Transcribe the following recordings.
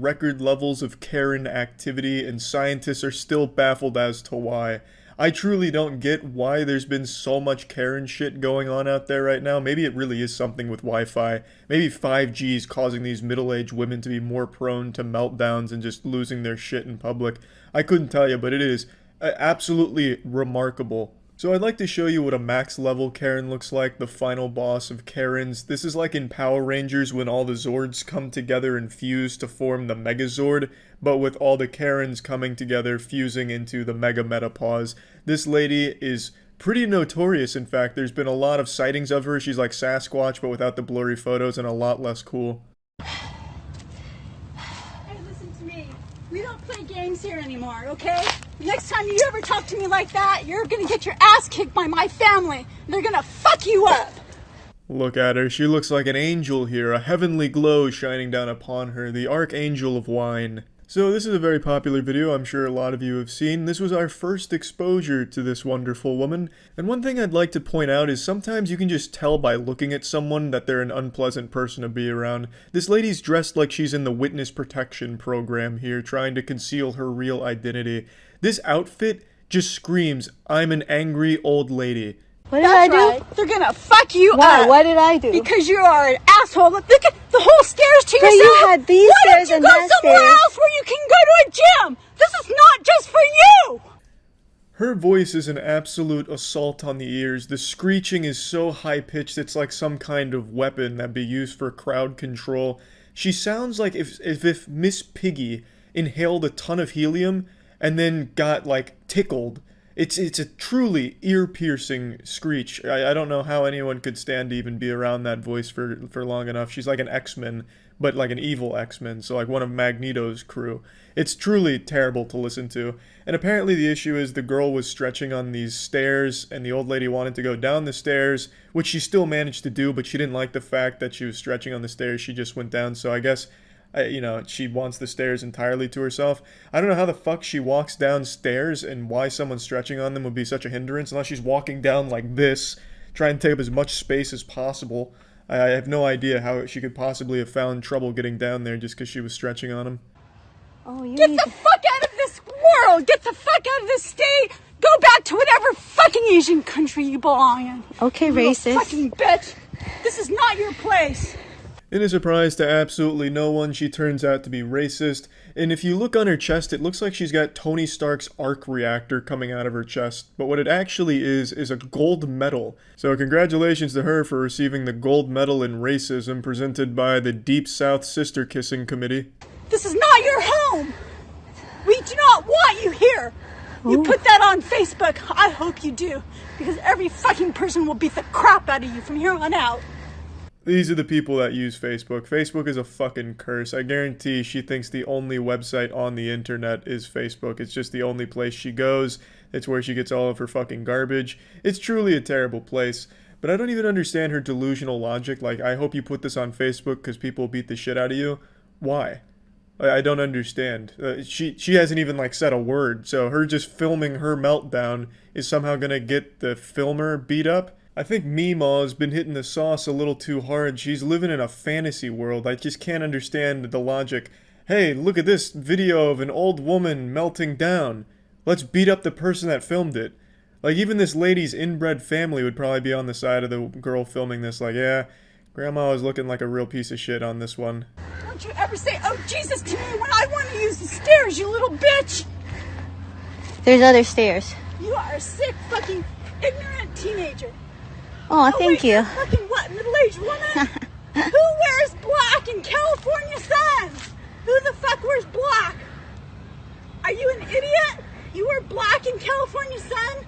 record levels of Karen activity, and scientists are still baffled as to why. I truly don't get why there's been so much Karen shit going on out there right now. Maybe it really is something with Wi-Fi. Maybe 5G is causing these middle-aged women to be more prone to meltdowns and just losing their shit in public. I couldn't tell you, but it is absolutely remarkable. So I'd like to show you what a max level Karen looks like, the final boss of Karens. This is like in Power Rangers when all the Zords come together and fuse to form the Megazord, but with all the Karens coming together, fusing into the Mega Metapause. This lady is pretty notorious, in fact. There's been a lot of sightings of her. She's like Sasquatch, but without the blurry photos and a lot less cool. Hey, listen to me. We don't play games here anymore, okay? Next time you ever talk to me like that, you're gonna get your ass kicked by my family. They're gonna fuck you up. Look at her. She looks like an angel here, a heavenly glow shining down upon her, the Archangel of Wine. So this is a very popular video I'm sure a lot of you have seen. This was our first exposure to this wonderful woman. And one thing I'd like to point out is sometimes you can just tell by looking at someone that they're an unpleasant person to be around. This lady's dressed like she's in the witness protection program here, trying to conceal her real identity. This outfit just screams, I'm an angry old lady. What did I do? Right. They're gonna fuck you Why? up. What did I do? Because you are an asshole. Look at the whole stairs to But yourself. you had these Why stairs don't and you that go somewhere stairs? else where you can go to a gym? This is not just for you. Her voice is an absolute assault on the ears. The screeching is so high-pitched it's like some kind of weapon that'd be used for crowd control. She sounds like if Miss Piggy inhaled a ton of helium and then got, like, tickled. It's a truly ear-piercing screech. I don't know how anyone could stand to even be around that voice for long enough. She's like an X-Men, but like an evil X-Men, so like one of Magneto's crew. It's truly terrible to listen to. And apparently the issue is the girl was stretching on these stairs, and the old lady wanted to go down the stairs, which she still managed to do, but she didn't like the fact that she was stretching on the stairs. She just went down, so I guess she wants the stairs entirely to herself. I don't know how the fuck she walks downstairs and why someone stretching on them would be such a hindrance unless she's walking down like this, trying to take up as much space as possible. I have no idea how she could possibly have found trouble getting down there just because she was stretching on them. Oh, you Get need the fuck out of this world. Get the fuck out of this state. Go back to whatever fucking Asian country you belong in. Okay, You little racist. fucking bitch. This is not your place. In a surprise to absolutely no one, she turns out to be racist, and if you look on her chest, it looks like she's got Tony Stark's arc reactor coming out of her chest, but what it actually is a gold medal. So congratulations to her for receiving the gold medal in racism presented by the Deep South Sister Kissing Committee. This is not your home. We do not want you here. You Ooh. put that on Facebook. I hope you do, because every fucking person will beat the crap out of you from here on out. These are the people that use Facebook. Facebook is a fucking curse. I guarantee she thinks the only website on the internet is Facebook. It's just the only place she goes. It's where she gets all of her fucking garbage. It's truly a terrible place. But I don't even understand her delusional logic. Like, I hope you put this on Facebook because people beat the shit out of you. Why? I don't understand. She hasn't even, like, said a word. So her just filming her meltdown is somehow gonna get the filmer beat up. I think Meemaw's been hitting the sauce a little too hard. She's living in a fantasy world. I just can't understand the logic. Hey, look at this video of an old woman melting down. Let's beat up the person that filmed it. Like, even this lady's inbred family would probably be on the side of the girl filming this. Like, yeah, Grandma was looking like a real piece of shit on this one. Don't you ever say, oh, Jesus, to me when I want to use the stairs, you little bitch. There's other stairs. You are a sick, fucking, ignorant teenager. Oh, Oh, thank wait, you. you're a fucking what, middle-aged woman? Who wears black in California sun? Who the fuck wears black? Are you an idiot? You wear black in California sun?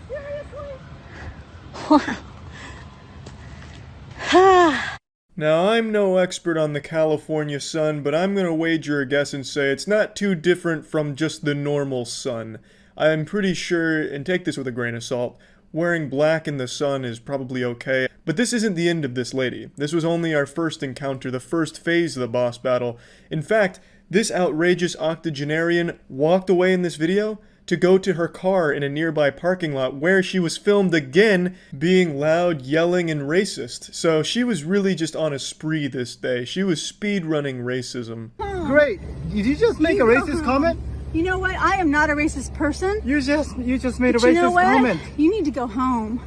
Seriously? Wow. Now, I'm no expert on the California sun, but I'm gonna wager a guess and say it's not too different from just the normal sun. I'm pretty sure, and take this with a grain of salt, wearing black in the sun is probably okay. But this isn't the end of this lady. This was only our first encounter, the first phase of the boss battle. In fact, this outrageous octogenarian walked away in this video to go to her car in a nearby parking lot where she was filmed again being loud, yelling, and racist. So she was really just on a spree this day. She was speedrunning racism. great. Did you just make a You go racist home. comment? You know what? I am not a racist person. You just made a But you know racist what? comment. You need to go home.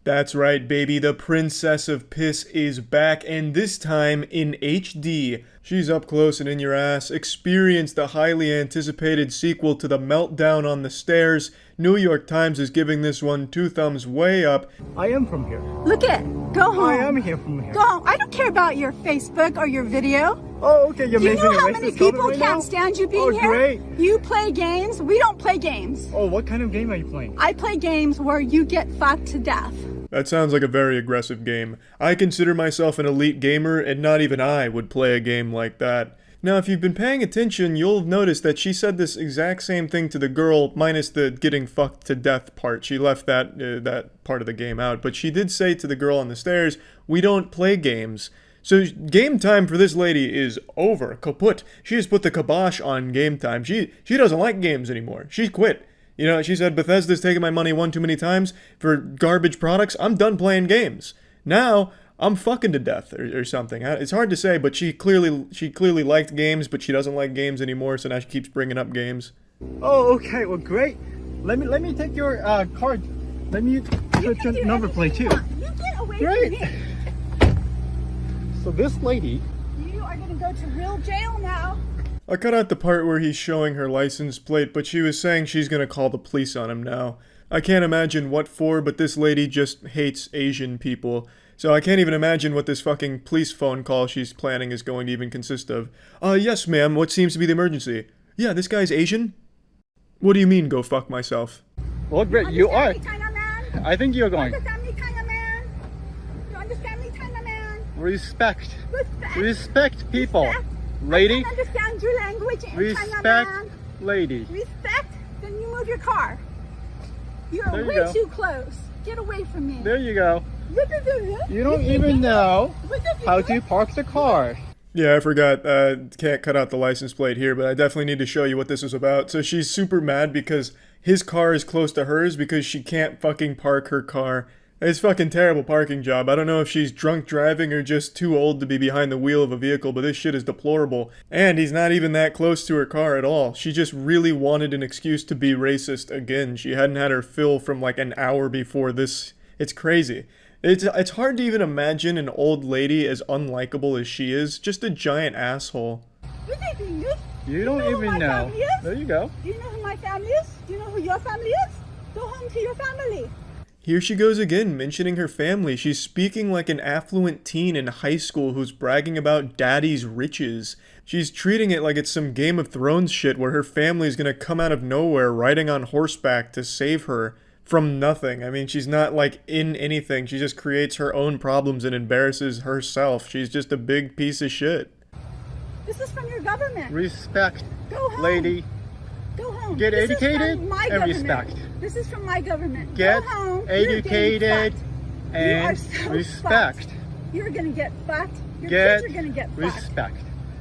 That's right, baby. The Princess of Piss is back, and this time in HD. She's up close and in your ass. Experience the highly anticipated sequel to The Meltdown on the Stairs. New York Times is giving this one 2 thumbs way up. I am from here. Look it. Go home. I am here from here. Go home. I don't care about your Facebook or your video. Oh, okay. You're Do you making know a how racist many comment people right can't now? stand you being Oh, here? great. You play games. We don't play games. Oh, what kind of game are you playing? I play games where you get fucked to death. That sounds like a very aggressive game. I consider myself an elite gamer, and not even I would play a game like that. Now, if you've been paying attention, you'll have noticed that she said this exact same thing to the girl, minus the getting fucked to death part. She left that part of the game out, but she did say to the girl on the stairs, "We don't play games." So game time for this lady is over, kaput. She has put the kibosh on game time. She doesn't like games anymore. She quit. You know, she said, "Bethesda's taken my money one too many times for garbage products. I'm done playing games. Now I'm fucking to death," or something. It's hard to say, but she clearly liked games, but she doesn't like games anymore. So now she keeps bringing up games. Oh, okay. Well, great. Let me take your card. Let me put your number plate too. You get away Great. from me. So this lady. You are gonna go to real jail now. I cut out the part where he's showing her license plate, but she was saying she's gonna call the police on him now. I can't imagine what for, but this lady just hates Asian people. So I can't even imagine what this fucking police phone call she's planning is going to even consist of. Yes, ma'am, what seems to be the emergency? Yeah, this guy's Asian? What do you mean, go fuck myself? Well, great. You are. Understand me, China man? I think you're going. Understand me, China man? You understand me, China man? Respect. Respect. Respect people. Respect. Lady. I can't understand your language in China Respect. man. Lady. Respect? Then you move your car. You're There you way go. too close. Get away from me. There you go. You don't even know how to park the car. Yeah, I forgot, can't cut out the license plate here, but I definitely need to show you what this is about. So she's super mad because his car is close to hers because she can't fucking park her car. It's fucking terrible parking job. I don't know if she's drunk driving or just too old to be behind the wheel of a vehicle, but this shit is deplorable. And he's not even that close to her car at all. She just really wanted an excuse to be racist again. She hadn't had her fill from like an hour before this. It's crazy. It's hard to even imagine an old lady as unlikable as she is. Just a giant asshole. You don't know who even my know. family is? There you go. Do you know who my family is? Do you know who your family is? Go home to your family. Here she goes again, mentioning her family. She's speaking like an affluent teen in high school who's bragging about daddy's riches. She's treating it like it's some Game of Thrones shit where her family's gonna come out of nowhere riding on horseback to save her from nothing. I mean, she's not like in anything. She just creates her own problems and embarrasses herself. She's just a big piece of shit. This is from your government. Respect. Go home. Lady. Go home. Get This is educated from my and government. respect. This is from my government. Get Go home. You're getting educated fucked. and you are so respect. Fucked. You're gonna get fucked. Your Get kids are gonna get fucked. respect.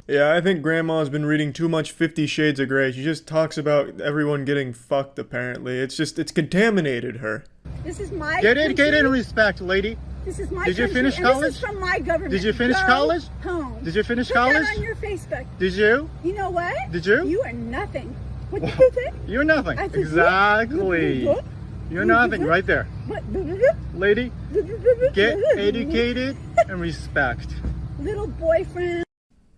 Yeah, I think Grandma's been reading too much 50 Shades of Grey. She just talks about everyone getting fucked, apparently. It's contaminated her. This is my Get country. educated and respect, lady. This is my Did you country, finish and college? This is from my government. Did you finish Go college? Home. Did you finish Put college? that on your Facebook. Did you? You know what? Did you? You are nothing. What did you say? You're nothing. I said, Exactly. what? You're nothing right there. What? Lady, get educated and respect. Little boyfriend.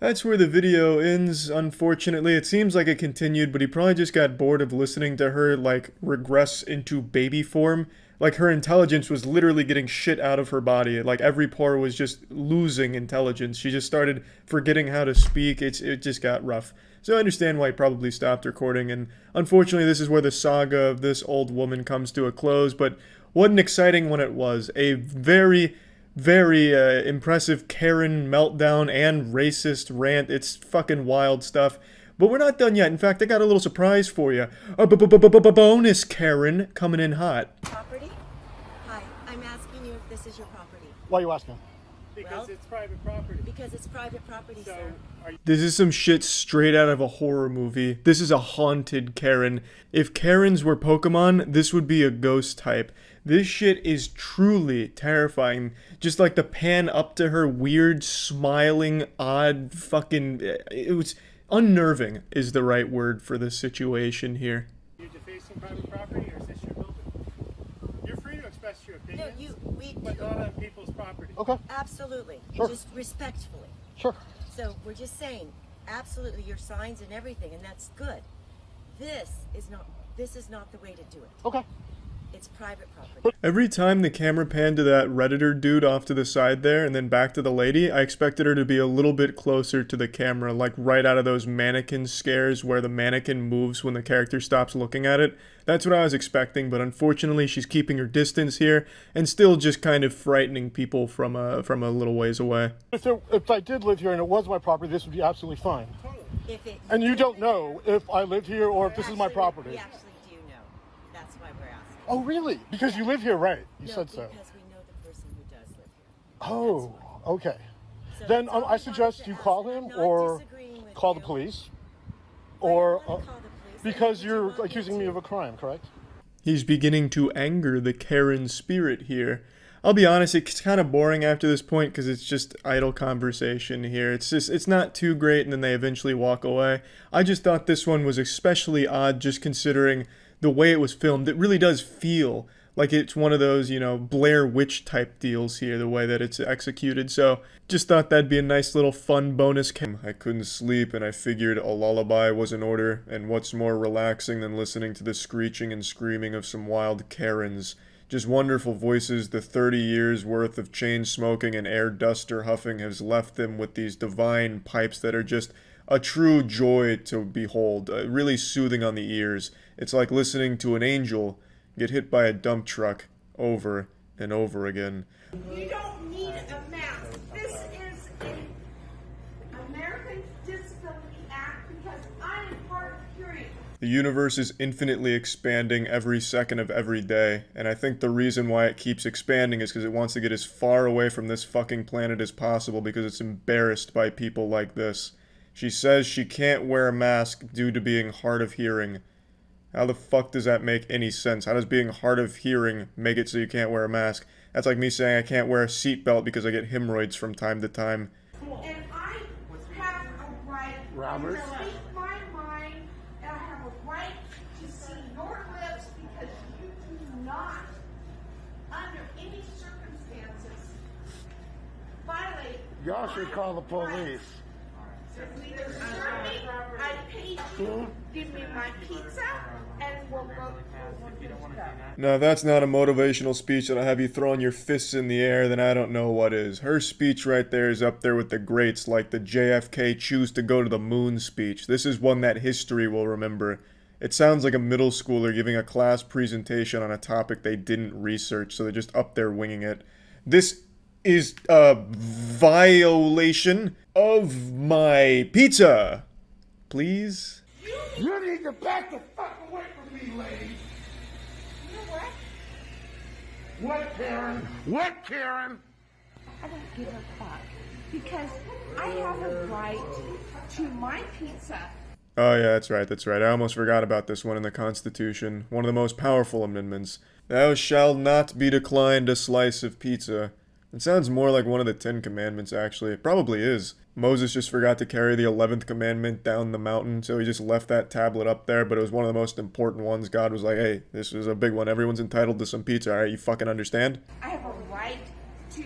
That's where the video ends, unfortunately. It seems like it continued, but he probably just got bored of listening to her, like, regress into baby form. Like, her intelligence was literally getting shit out of her body. Like, every pore was just losing intelligence. She just started forgetting how to speak. It just got rough. So I understand why he probably stopped recording, and unfortunately this is where the saga of this old woman comes to a close, but what an exciting one it was. A very, very impressive Karen meltdown and racist rant. It's fucking wild stuff. But we're not done yet. In fact, I got a little surprise for you. A bonus Karen coming in hot. Property? Hi, I'm asking you if this is your property. Why are you asking? Because it's private property. Because it's private property, So, sir. This is some shit straight out of a horror movie. This is a haunted Karen. If Karens were Pokemon, this would be a ghost type. This shit is truly terrifying. Just like the pan up to her weird, smiling, odd fucking... It was unnerving is the right word for this situation here. You're defacing private property, or is this your building? You're free to express your No, opinions, we but not on people's property. Okay, absolutely, Sure. just respectfully. sure. So we're just saying, absolutely, your signs and everything, and that's good. This is not the way to do it. Okay. It's private property. Every time the camera panned to that Redditor dude off to the side there and then back to the lady, I expected her to be a little bit closer to the camera, like right out of those mannequin scares where the mannequin moves when the character stops looking at it. That's what I was expecting, but unfortunately she's keeping her distance here and still just kind of frightening people from a little ways away. If I did live here and it was my property, this would be absolutely fine. If it, And you don't know if I live here or if this is my actually, property. We actually do know. That's why we're asking. Oh, really? Because you live here, right? You No, said so. because we know the person who does live here. Oh, okay. So Then that's all I we suggest wanted to you ask. call I'm him not or disagreeing with call the you. police. Why do you Or wanna call the police? because What do you you're want me accusing me to? of a crime, correct? He's beginning to anger the Karen spirit here. I'll be honest, it's kind of boring after this point because it's just idle conversation here. It's not too great, and then they eventually walk away. I just thought this one was especially odd just considering the way it was filmed. It really does feel like it's one of those, you know, Blair Witch type deals here, the way that it's executed. So just thought that'd be a nice little fun bonus. I couldn't sleep and I figured a lullaby was in order, and what's more relaxing than listening to the screeching and screaming of some wild Karens. Just wonderful voices. The 30 years worth of chain smoking and air duster huffing has left them with these divine pipes that are just a true joy to behold, really soothing on the ears. It's like listening to an angel get hit by a dump truck over and over again. You don't need a mask. This is an American Disability Act because I am hard of hearing. The universe is infinitely expanding every second of every day, and I think the reason why it keeps expanding is because it wants to get as far away from this fucking planet as possible because it's embarrassed by people like this. She says she can't wear a mask due to being hard of hearing. How the fuck does that make any sense? How does being hard of hearing make it so you can't wear a mask? That's like me saying I can't wear a seatbelt because I get hemorrhoids from time to time. And I have a right Robert? to speak my mind, and I have a right to see your lips because you do not, under any circumstances, violate. Y'all should call the police. Either serve me, I paid you, give me my pizza, and we'll go. Now, if that's not a motivational speech that'll have you throwing your fists in the air, then I don't know what is. Her speech right there is up there with the greats, like the JFK choose to go to the moon speech. This is one that history will remember. It sounds like a middle schooler giving a class presentation on a topic they didn't research, so they're just up there winging it. This is a violation of my pizza. Please? You need to back the fuck away from me, lady. You know what? What, Karen? What, Karen? I don't give a fuck because I have a right to my pizza. Oh yeah, that's right. I almost forgot about this one in the Constitution. One of the most powerful amendments. Thou shalt not be declined a slice of pizza. It sounds more like one of the 10 Commandments, actually. It probably is. Moses just forgot to carry the 11th commandment down the mountain, so he just left that tablet up there, but it was one of the most important ones. God was like, hey, this is a big one. Everyone's entitled to some pizza, alright? You fucking understand? I have a right to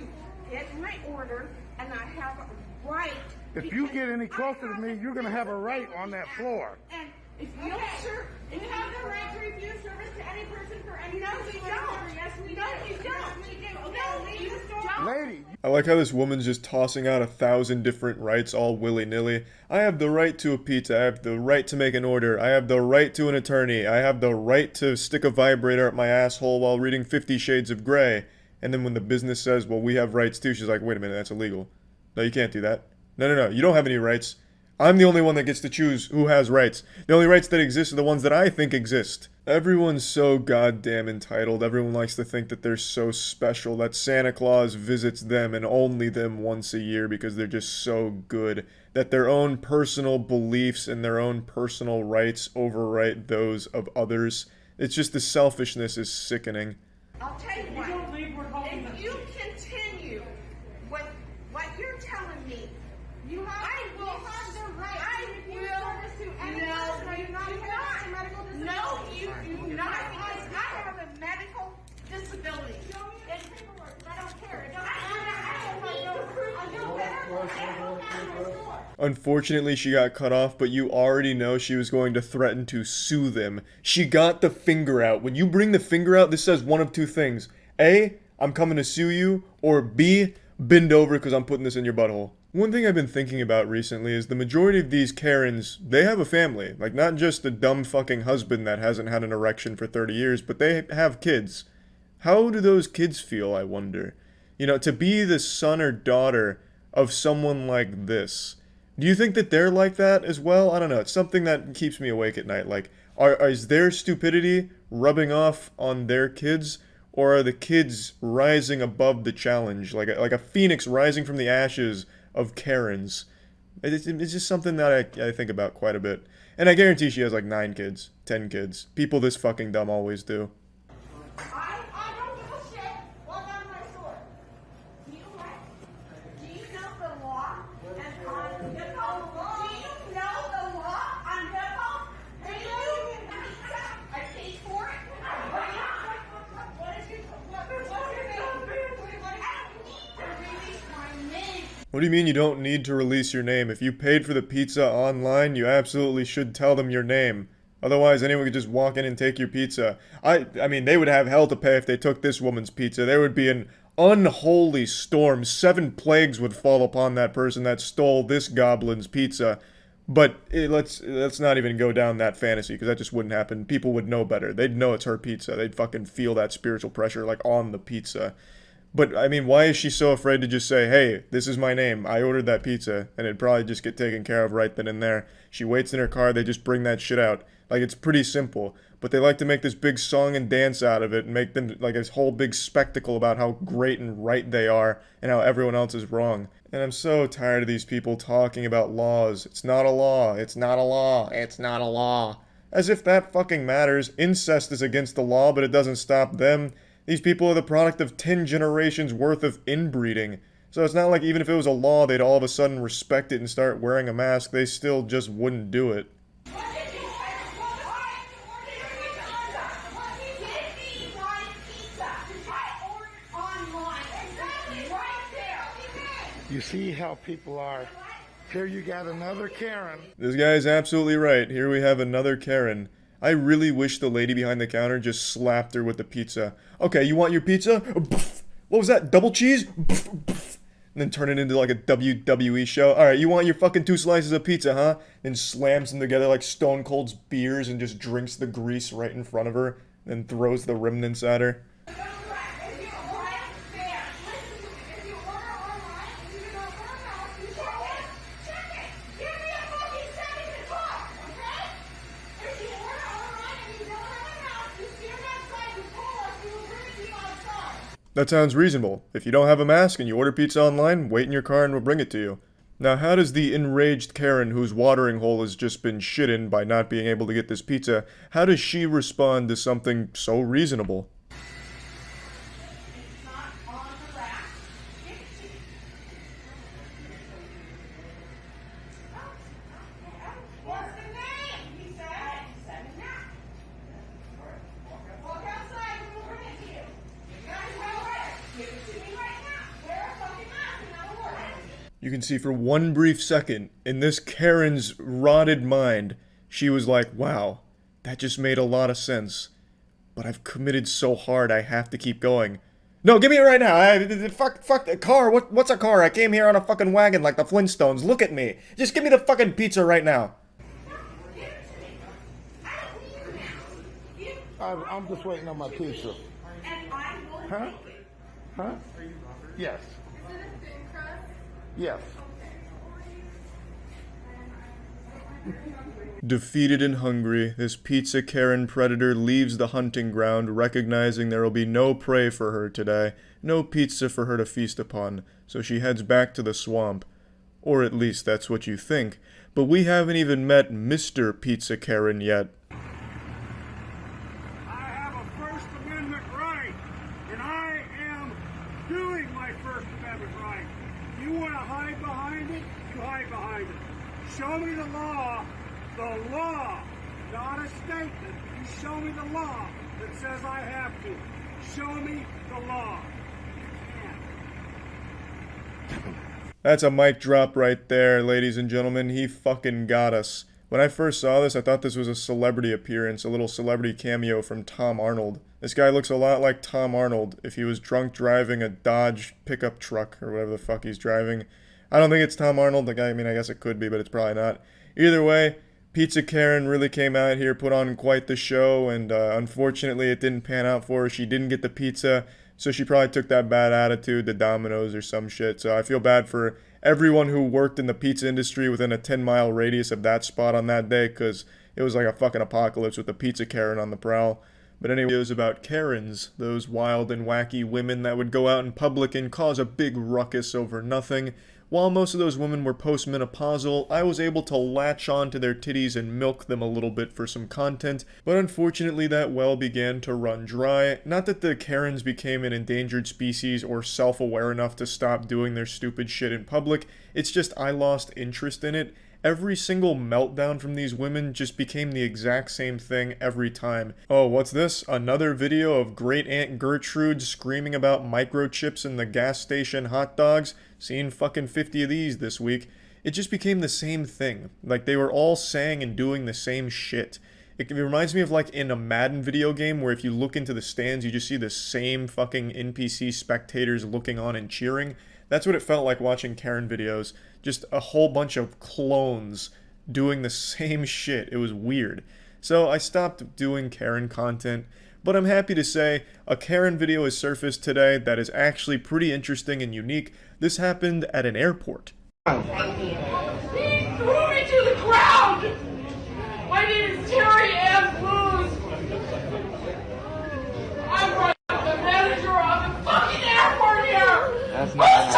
get my order, and I have a right. If you get any closer to me, you're gonna have a right on that floor. And if you don't serve, if you have the right to refuse service to any person for any reason whatsoever, yes, we do. No, you don't. No, you don't. Lady, I like how this woman's just tossing out 1,000 different rights all willy-nilly. I have the right to a pizza. I have the right to make an order. I have the right to an attorney. I have the right to stick a vibrator up my asshole while reading 50 Shades of Grey. And then when the business says, well, we have rights too, she's like, wait a minute, that's illegal. No, you can't do that. No, you don't have any rights. I'm the only one that gets to choose who has rights. The only rights that exist are the ones that I think exist. Everyone's so goddamn entitled. Everyone likes to think that they're so special, that Santa Claus visits them and only them once a year because they're just so good, that their own personal beliefs and their own personal rights overwrite those of others. It's just the selfishness is sickening. I'll tell you what. If you continue with what you're telling me, I will Unfortunately, she got cut off, but you already know she was going to threaten to sue them. She got the finger out. When you bring the finger out, this says one of two things. A, I'm coming to sue you, or B, bend over because I'm putting this in your butthole. One thing I've been thinking about recently is the majority of these Karens, they have a family. Like, not just the dumb fucking husband that hasn't had an erection for 30 years, but they have kids. How do those kids feel, I wonder? You know, to be the son or daughter of someone like this. Do you think that they're like that as well? I don't know. It's something that keeps me awake at night. Like, is their stupidity rubbing off on their kids? Or are the kids rising above the challenge? Like a phoenix rising from the ashes of Karens? It's just something that I think about quite a bit. And I guarantee she has like 9 kids, 10 kids. People this fucking dumb always do. I don't give a shit. Walk out of my store. Do you know the law? And on the law. Do you know the law? On the law? Do you? I paid for it. What is your name? What do you mean you don't need to release your name? If you paid for the pizza online, you absolutely should tell them your name. Otherwise, anyone could just walk in and take your pizza. I mean, they would have hell to pay if they took this woman's pizza. There would be an unholy storm. 7 plagues would fall upon that person that stole this goblin's pizza. But let's not even go down that fantasy, because that just wouldn't happen. People would know better. They'd know it's her pizza. They'd fucking feel that spiritual pressure, like, on the pizza. But, I mean, why is she so afraid to just say, hey, this is my name, I ordered that pizza, and it'd probably just get taken care of right then and there. She waits in her car, they just bring that shit out. Like, it's pretty simple. But they like to make this big song and dance out of it, and make them, like, this whole big spectacle about how great and right they are, and how everyone else is wrong. And I'm so tired of these people talking about laws. It's not a law, it's not a law, it's not a law. As if that fucking matters. Incest is against the law, but it doesn't stop them. These people are the product of 10 generations worth of inbreeding. So it's not like even if it was a law, they'd all of a sudden respect it and start wearing a mask. They still just wouldn't do it. You see how people are. Here you got another Karen. This guy's absolutely right. Here we have another Karen. I really wish the lady behind the counter just slapped her with the pizza. Okay, you want your pizza? What was that? Double cheese? And then turn it into like a WWE show. Alright, you want your fucking 2 slices of pizza, huh? And slams them together like Stone Cold's beers and just drinks the grease right in front of her. Then throws the remnants at her. That sounds reasonable. If you don't have a mask and you order pizza online, wait in your car and we'll bring it to you. Now, how does the enraged Karen whose watering hole has just been shit in by not being able to get this pizza, how does she respond to something so reasonable? You can see for one brief second, in this Karen's rotted mind, she was like, wow, that just made a lot of sense. But I've committed so hard, I have to keep going. No, give me it right now. Fuck the car. What's a car? I came here on a fucking wagon like the Flintstones. Look at me. Just give me the fucking pizza right now. I'm just waiting on my pizza. Huh? Huh? Yes. Yes. Defeated and hungry, this pizza Karen predator leaves the hunting ground, recognizing there will be no prey for her today, no pizza for her to feast upon, so she heads back to the swamp. Or at least that's what you think, but we haven't even met Mr. Pizza Karen yet. I have a First Amendment right, and I am doing my First Amendment right. You want to hide behind it? You hide behind it. Show me the law, not a statement. You show me the law that says I have to. Show me the law. That's a mic drop right there, ladies and gentlemen. He fucking got us. When I first saw this, I thought this was a celebrity appearance, a little celebrity cameo from Tom Arnold. This guy looks a lot like Tom Arnold if he was drunk driving a Dodge pickup truck or whatever the fuck he's driving. I don't think it's Tom Arnold. The guy, I mean, I guess it could be, but it's probably not. Either way, Pizza Karen really came out here, put on quite the show, and unfortunately it didn't pan out for her. She didn't get the pizza, so she probably took that bad attitude to Domino's or some shit. So I feel bad for everyone who worked in the pizza industry within a 10-mile radius of that spot on that day, because it was like a fucking apocalypse with the Pizza Karen on the prowl. But anyway, it was about Karens, those wild and wacky women that would go out in public and cause a big ruckus over nothing. While most of those women were postmenopausal, I was able to latch on to their titties and milk them a little bit for some content, but unfortunately that well began to run dry. Not that the Karens became an endangered species or self-aware enough to stop doing their stupid shit in public, it's just I lost interest in it. Every single meltdown from these women just became the exact same thing every time. Oh, what's this? Another video of Great Aunt Gertrude screaming about microchips in the gas station hot dogs? Seen fucking 50 of these this week. It just became the same thing. Like, they were all saying and doing the same shit. It reminds me of like in a Madden video game where if you look into the stands, you just see the same fucking NPC spectators looking on and cheering. That's what it felt like watching Karen videos. Just a whole bunch of clones doing the same shit. It was weird. So I stopped doing Karen content, but I'm happy to say a Karen video has surfaced today that is actually pretty interesting and unique. This happened at an airport. He threw me to the ground! My name is Terry Ann Blues! I'm the manager of the fucking airport here! That's not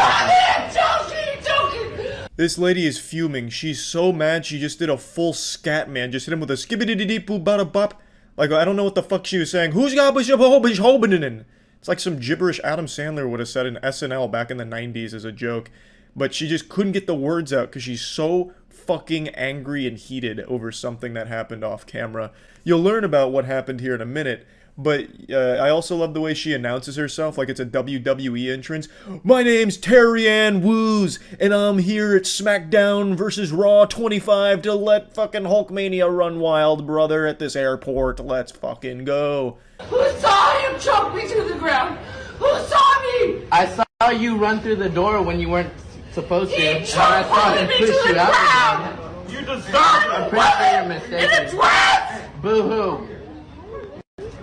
This lady is fuming. She's so mad she just did a full scat, man. Just hit him with a skibbity-dee-dee-boo-bada-bop. Like, I don't know what the fuck she was saying. Who's got holding? It's like some gibberish Adam Sandler would have said in SNL back in the 90s as a joke. But she just couldn't get the words out because she's so fucking angry and heated over something that happened off camera. You'll learn about what happened here in a minute. But I also love the way she announces herself like it's a WWE entrance. My name's Terry Ann Woos, and I'm here at SmackDown vs. Raw 25 to let fucking Hulkmania run wild, brother, at this airport. Let's fucking go. Who saw him choke me to the ground? Who saw me? I saw you run through the door when you weren't supposed to. He choke me to the ground! You deserve it. I'm pretty sure you're mistaken. In a dress! Boo-hoo.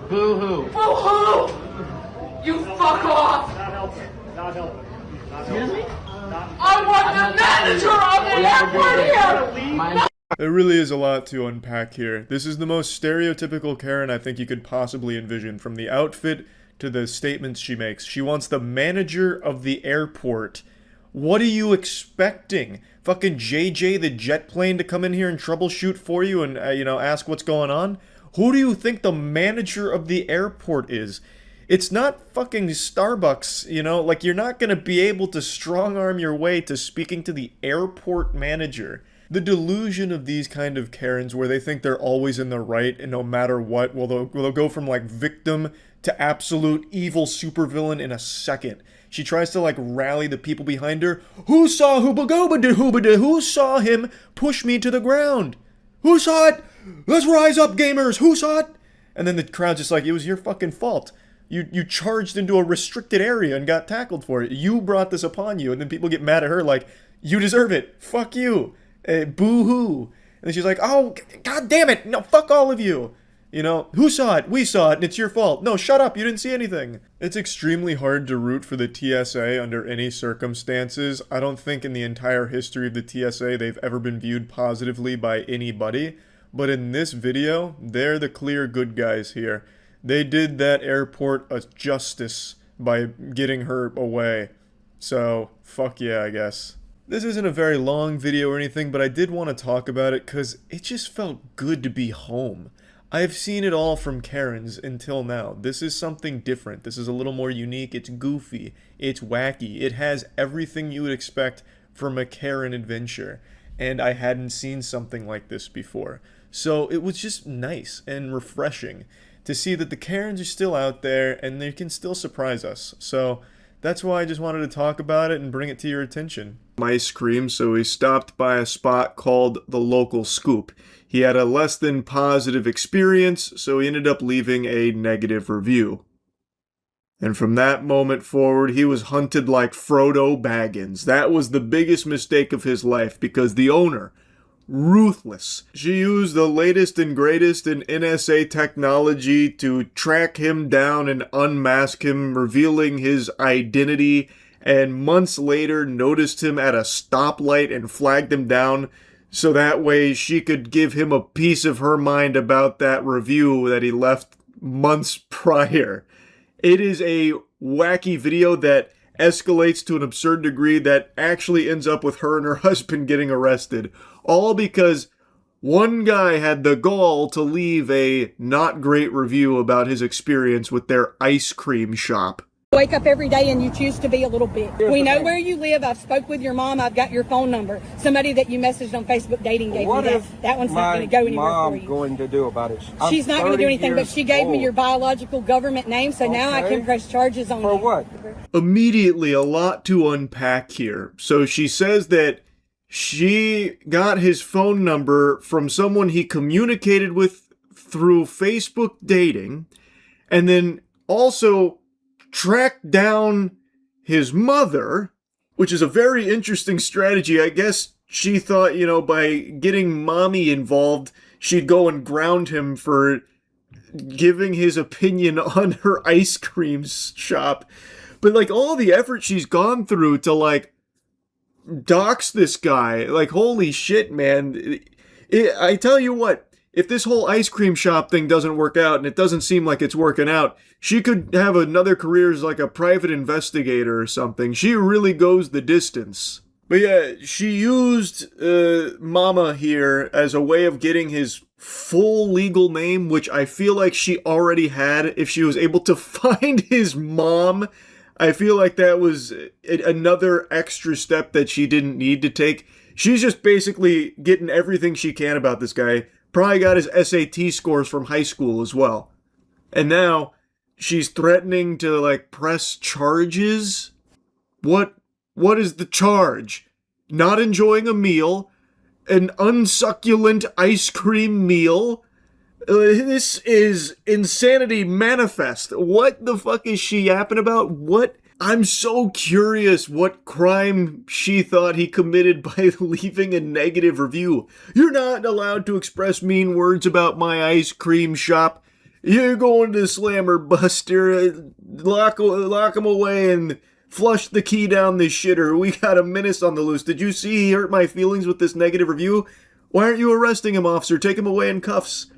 Boo-hoo. Boo-hoo! You fuck off! Not helping. Not helping. Excuse me? I want the manager of the airport here! There really is a lot to unpack here. This is the most stereotypical Karen I think you could possibly envision, from the outfit to the statements she makes. She wants the manager of the airport. What are you expecting? Fucking JJ the jet plane to come in here and troubleshoot for you and, ask what's going on? Who do you think the manager of the airport is? It's not fucking Starbucks, like you're not gonna be able to strong-arm your way to speaking to the airport manager. The delusion of these kind of Karens where they think they're always in the right and no matter what, they'll go from like victim to absolute evil supervillain in a second. She tries to like rally the people behind her. Who saw who saw him push me to the ground? Who saw it? Let's rise up, gamers! Who saw it? And then the crowd's just like, it was your fucking fault. You charged into a restricted area and got tackled for it. You brought this upon you. And then people get mad at her like, you deserve it. Fuck you. Boo-hoo. And then she's like, oh, god damn it. No, fuck all of you. Who saw it? We saw it, and it's your fault. No, shut up, you didn't see anything. It's extremely hard to root for the TSA under any circumstances. I don't think in the entire history of the TSA they've ever been viewed positively by anybody. But in this video, they're the clear good guys here. They did that airport a justice by getting her away. So, fuck yeah, I guess. This isn't a very long video or anything, but I did want to talk about it because it just felt good to be home. I've seen it all from Karens until now. This is something different. This is a little more unique. It's goofy. It's wacky. It has everything you would expect from a Karen adventure. And I hadn't seen something like this before. So it was just nice and refreshing to see that the Karens are still out there and they can still surprise us. So That's why I just wanted to talk about it and bring it to your attention. Ice cream, so he stopped by a spot called the Local Scoop. He had a less than positive experience, so he ended up leaving a negative review. And from that moment forward, he was hunted like Frodo Baggins. That was the biggest mistake of his life, because the owner, ruthless. She used the latest and greatest in NSA technology to track him down and unmask him, revealing his identity, and months later noticed him at a stoplight and flagged him down, so that way she could give him a piece of her mind about that review that he left months prior. It is a wacky video that escalates to an absurd degree that actually ends up with her and her husband getting arrested. All because one guy had the gall to leave a not great review about his experience with their ice cream shop. Wake up every day and you choose to be a little bitch. We know where you live. I've spoke with your mom. I've got your phone number. Somebody that you messaged on Facebook dating gave me that. That one's not going to go anywhere for you. What is going to do about it? She's not going to do anything, but she gave me your biological government name, so now I can press charges on you. For what? Immediately, a lot to unpack here. So she says that she got his phone number from someone he communicated with through Facebook dating, and then also tracked down his mother, which is a very interesting strategy. I guess she thought, you know, by getting mommy involved, she'd go and ground him for giving his opinion on her ice cream shop. But, like, all the effort she's gone through to, like, dox this guy, like, holy shit, man. I tell you what, if this whole ice cream shop thing doesn't work out, and it doesn't seem like it's working out, she could have another career as like a private investigator or something. She really goes the distance. But yeah, she used Mama here as a way of getting his full legal name, which I feel like she already had if she was able to find his mom. I feel like that was another extra step that she didn't need to take. She's just basically getting everything she can about this guy. Probably got his SAT scores from high school as well. And now she's threatening to, like, press charges? What is the charge? Not enjoying a meal? An unsucculent ice cream meal? This is insanity manifest. What the fuck is she yapping about? What? I'm so curious what crime she thought he committed by leaving a negative review. You're not allowed to express mean words about my ice cream shop. You're going to Slammer Buster, lock him away and flush the key down this shitter. We got a menace on the loose. Did you see he hurt my feelings with this negative review? Why aren't you arresting him, officer? Take him away in cuffs.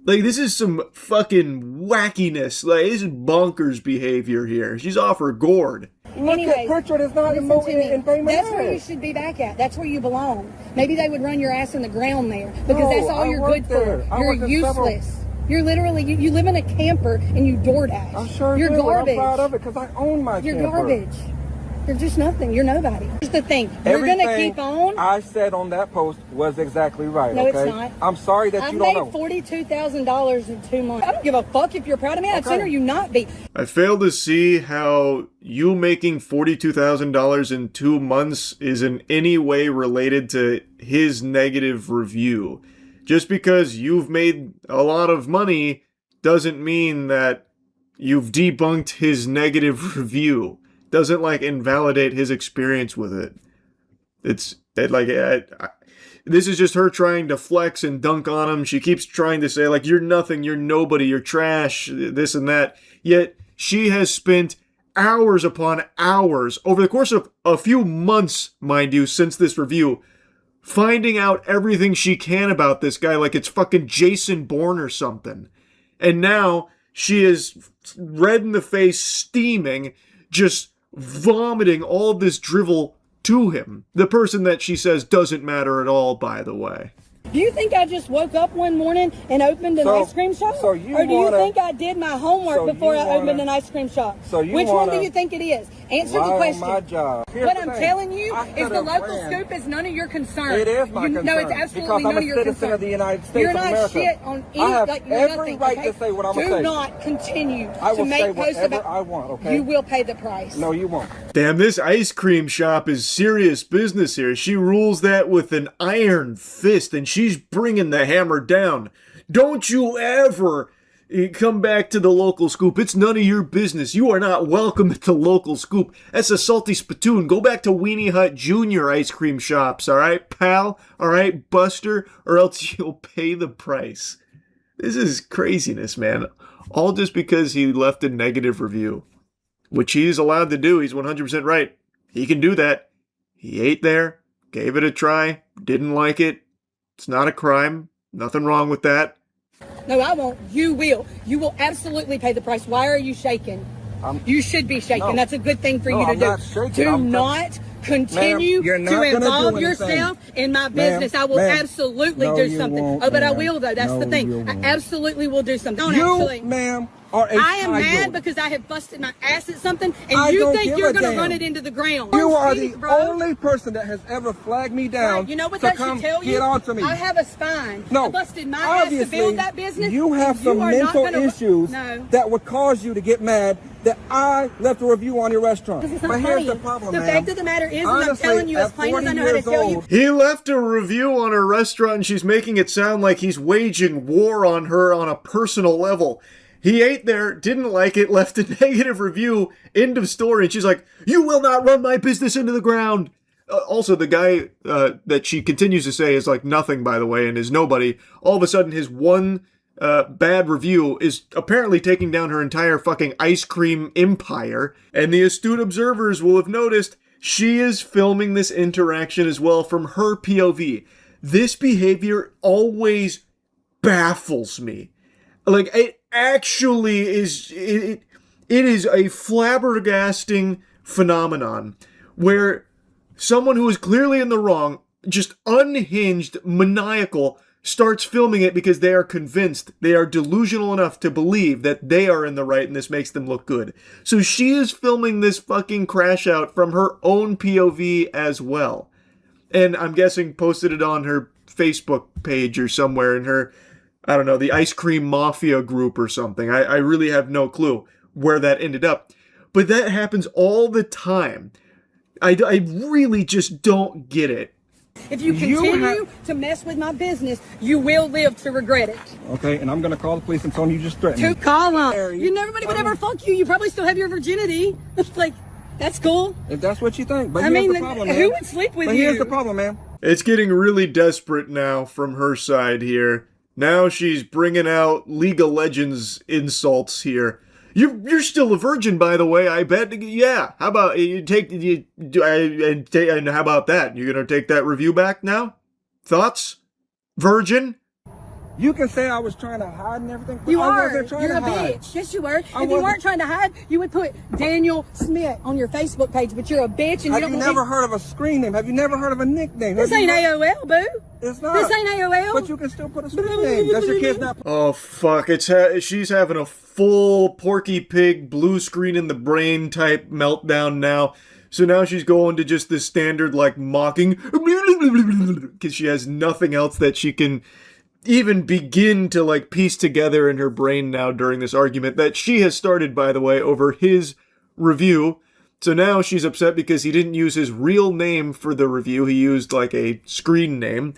Like, this is some fucking wackiness. Like, this is bonkers behavior here. She's off her gourd. Anyways, Pritchard is not in Penguinz0. that's where you should be back at. That's where you belong. Maybe they would run your ass in the ground there, because that's all you're good for. You're useless. You're literally, you live in a camper and you DoorDash. I sure You're do. garbage. I'm proud of it because I own my You're camper. garbage. You're just nothing. You're nobody. Here's the thing. You're going to keep on. I said on that post was exactly right. No, okay? it's not. I'm sorry that I've you don't know. I've made $42,000 in 2 months. I don't give a fuck if you're proud of me. I'd sooner you not be. I fail to see how you making $42,000 in 2 months is in any way related to his negative review. Just because you've made a lot of money doesn't mean that you've debunked his negative review. Doesn't, like, invalidate his experience with it. This is just her trying to flex and dunk on him. She keeps trying to say, like, you're nothing, you're nobody, you're trash, this and that. Yet, she has spent hours upon hours, over the course of a few months, mind you, since this review, finding out everything she can about this guy like it's fucking Jason Bourne or something. And now, she is red in the face, steaming, just vomiting all of this drivel to him. The person that she says doesn't matter at all, by the way. Do you think I just woke up one morning and opened an ice cream shop? Or do you think I did my homework before I opened an ice cream shop? Which one do you think it is? Answer Lie the on question. my job. Here's What the I'm thing. telling you I is could the have local ran. scoop is none of your concern. It is my concern. No, it's absolutely because none I'm of a your citizen concern. of the United States You're of not America. shit on any, I have like, you're every nothing, right okay? to say what I'm Do gonna say. not continue I to will make say posts whatever about. I want, okay? You will pay the price. No, you won't. Damn, this ice cream shop is serious business here. She rules that with an iron fist, and she's bringing the hammer down. Don't you ever come back to the local scoop. It's none of your business. You are not welcome at the local scoop. That's a salty spittoon. Go back to Weenie Hut Jr. ice cream shops, all right, pal? All right, Buster? Or else you'll pay the price. This is craziness, man. All just because he left a negative review, which he is allowed to do. He's 100% right. He can do that. He ate there, gave it a try, didn't like it. It's not a crime. Nothing wrong with that. No, I won't. You will. You will absolutely pay the price. Why are you shaking? You should be shaking. No. That's a good thing for No, you to I'm do. not shaking. Do I'm not continue Ma'am, you're not to gonna involve do anything. yourself in my business. I will Ma'am. absolutely No, do you something. won't, Oh, but I ma'am. will, though. That's No, the you thing. I won't. absolutely will do something. Don't You, actually. ma'am, are a I am mad child. because I have busted my ass at something, and I you don't think give you're a going to damn. run it into the ground. You are Jeez, the bro. only person that has ever flagged me down Right, you know what to that come should tell you? get on to me. I have a spine. No, I busted my ass to obviously, build that business. you have and some you are not mental gonna- issues No. that would cause you to get mad that I left a review on your restaurant. Because it's not But funny. here's the problem, The ma'am. fact of the matter is, and I'm Honestly, telling you as at plain as I 40 know how to years tell you. old, He left a review on her restaurant and she's making it sound like he's waging war on her on a personal level. He ate there, didn't like it, left a negative review, end of story, and she's like, "You will not run my business into the ground." Also, the guy that she continues to say is like nothing, by the way, and is nobody. All of a sudden, his one bad review is apparently taking down her entire fucking ice cream empire. And the astute observers will have noticed she is filming this interaction as well from her POV. This behavior always baffles me. Like, it actually is, it is a flabbergasting phenomenon where someone who is clearly in the wrong, just unhinged, maniacal, starts filming it because they are convinced, they are delusional enough to believe that they are in the right and this makes them look good. So she is filming this fucking crash out from her own POV as well. And I'm guessing posted it on her Facebook page or somewhere in her, I don't know, the Ice Cream Mafia group or something. I really have no clue where that ended up. But that happens all the time. I really just don't get it. If you continue to mess with my business, you will live to regret it. Okay, and I'm gonna call the police and tell them you just threatened me. To call them. You nobody would ever fuck you. You probably still have your virginity. Like, that's cool. If that's what you think. But I here's mean, the problem, who man. would sleep with But you? here's the problem, man. It's getting really desperate now from her side here. Now she's bringing out League of Legends insults here. You're still a virgin, by the way. I bet. Yeah. How about and how about that? You're gonna take that review back now? Thoughts? Virgin? You can say I was trying to hide and everything, but You I are. wasn't trying You're to a hide. bitch. Yes, you were. If you wasn't. weren't trying to hide, you would put Daniel Smith on your Facebook page, but you're a bitch and you Have don't you never heard of a screen name? Have you never heard of a nickname? This Have you ain't heard- AOL, boo. It's not. This ain't AOL. But you can still put a screen name. Does your kid's not? Oh fuck! She's having a full Porky Pig blue screen in the brain type meltdown now. So now she's going to just this standard like mocking because she has nothing else that she can even begin to like piece together in her brain now during this argument that she has started, by the way, over his review. So now she's upset because he didn't use his real name for the review. He used like a screen name,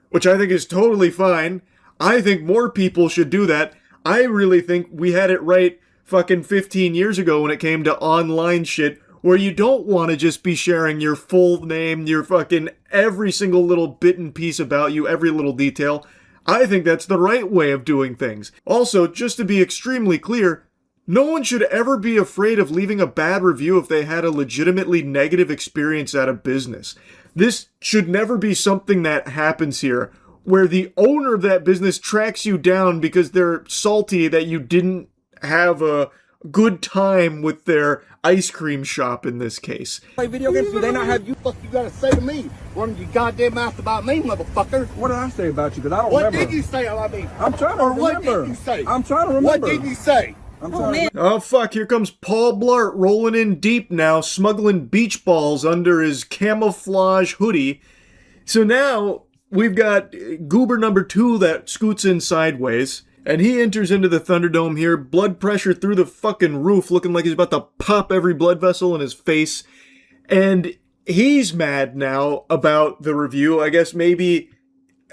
which I think is totally fine. I think more people should do that. I really think we had it right fucking 15 years ago when it came to online shit, where you don't want to just be sharing your full name, your fucking every single little bit and piece about you, every little detail. I think that's the right way of doing things. Also, just to be extremely clear, no one should ever be afraid of leaving a bad review if they had a legitimately negative experience at a business. This should never be something that happens here, where the owner of that business tracks you down because they're salty that you didn't have a good time with their ice cream shop in this case. Play video games? Do they not have you? Fuck you gotta say to me? Run your goddamn mouth about me, motherfucker. What did I say about you? Because I don't What remember. did you say about me? I'm trying to Or remember. what did you say? I'm trying to remember. What did you say? Oh, man. Oh fuck, here comes Paul Blart rolling in deep now, smuggling beach balls under his camouflage hoodie. So now we've got Goober number 2 that scoots in sideways, and he enters into the Thunderdome here, blood pressure through the fucking roof, looking like he's about to pop every blood vessel in his face. And he's mad now about the review. I guess maybe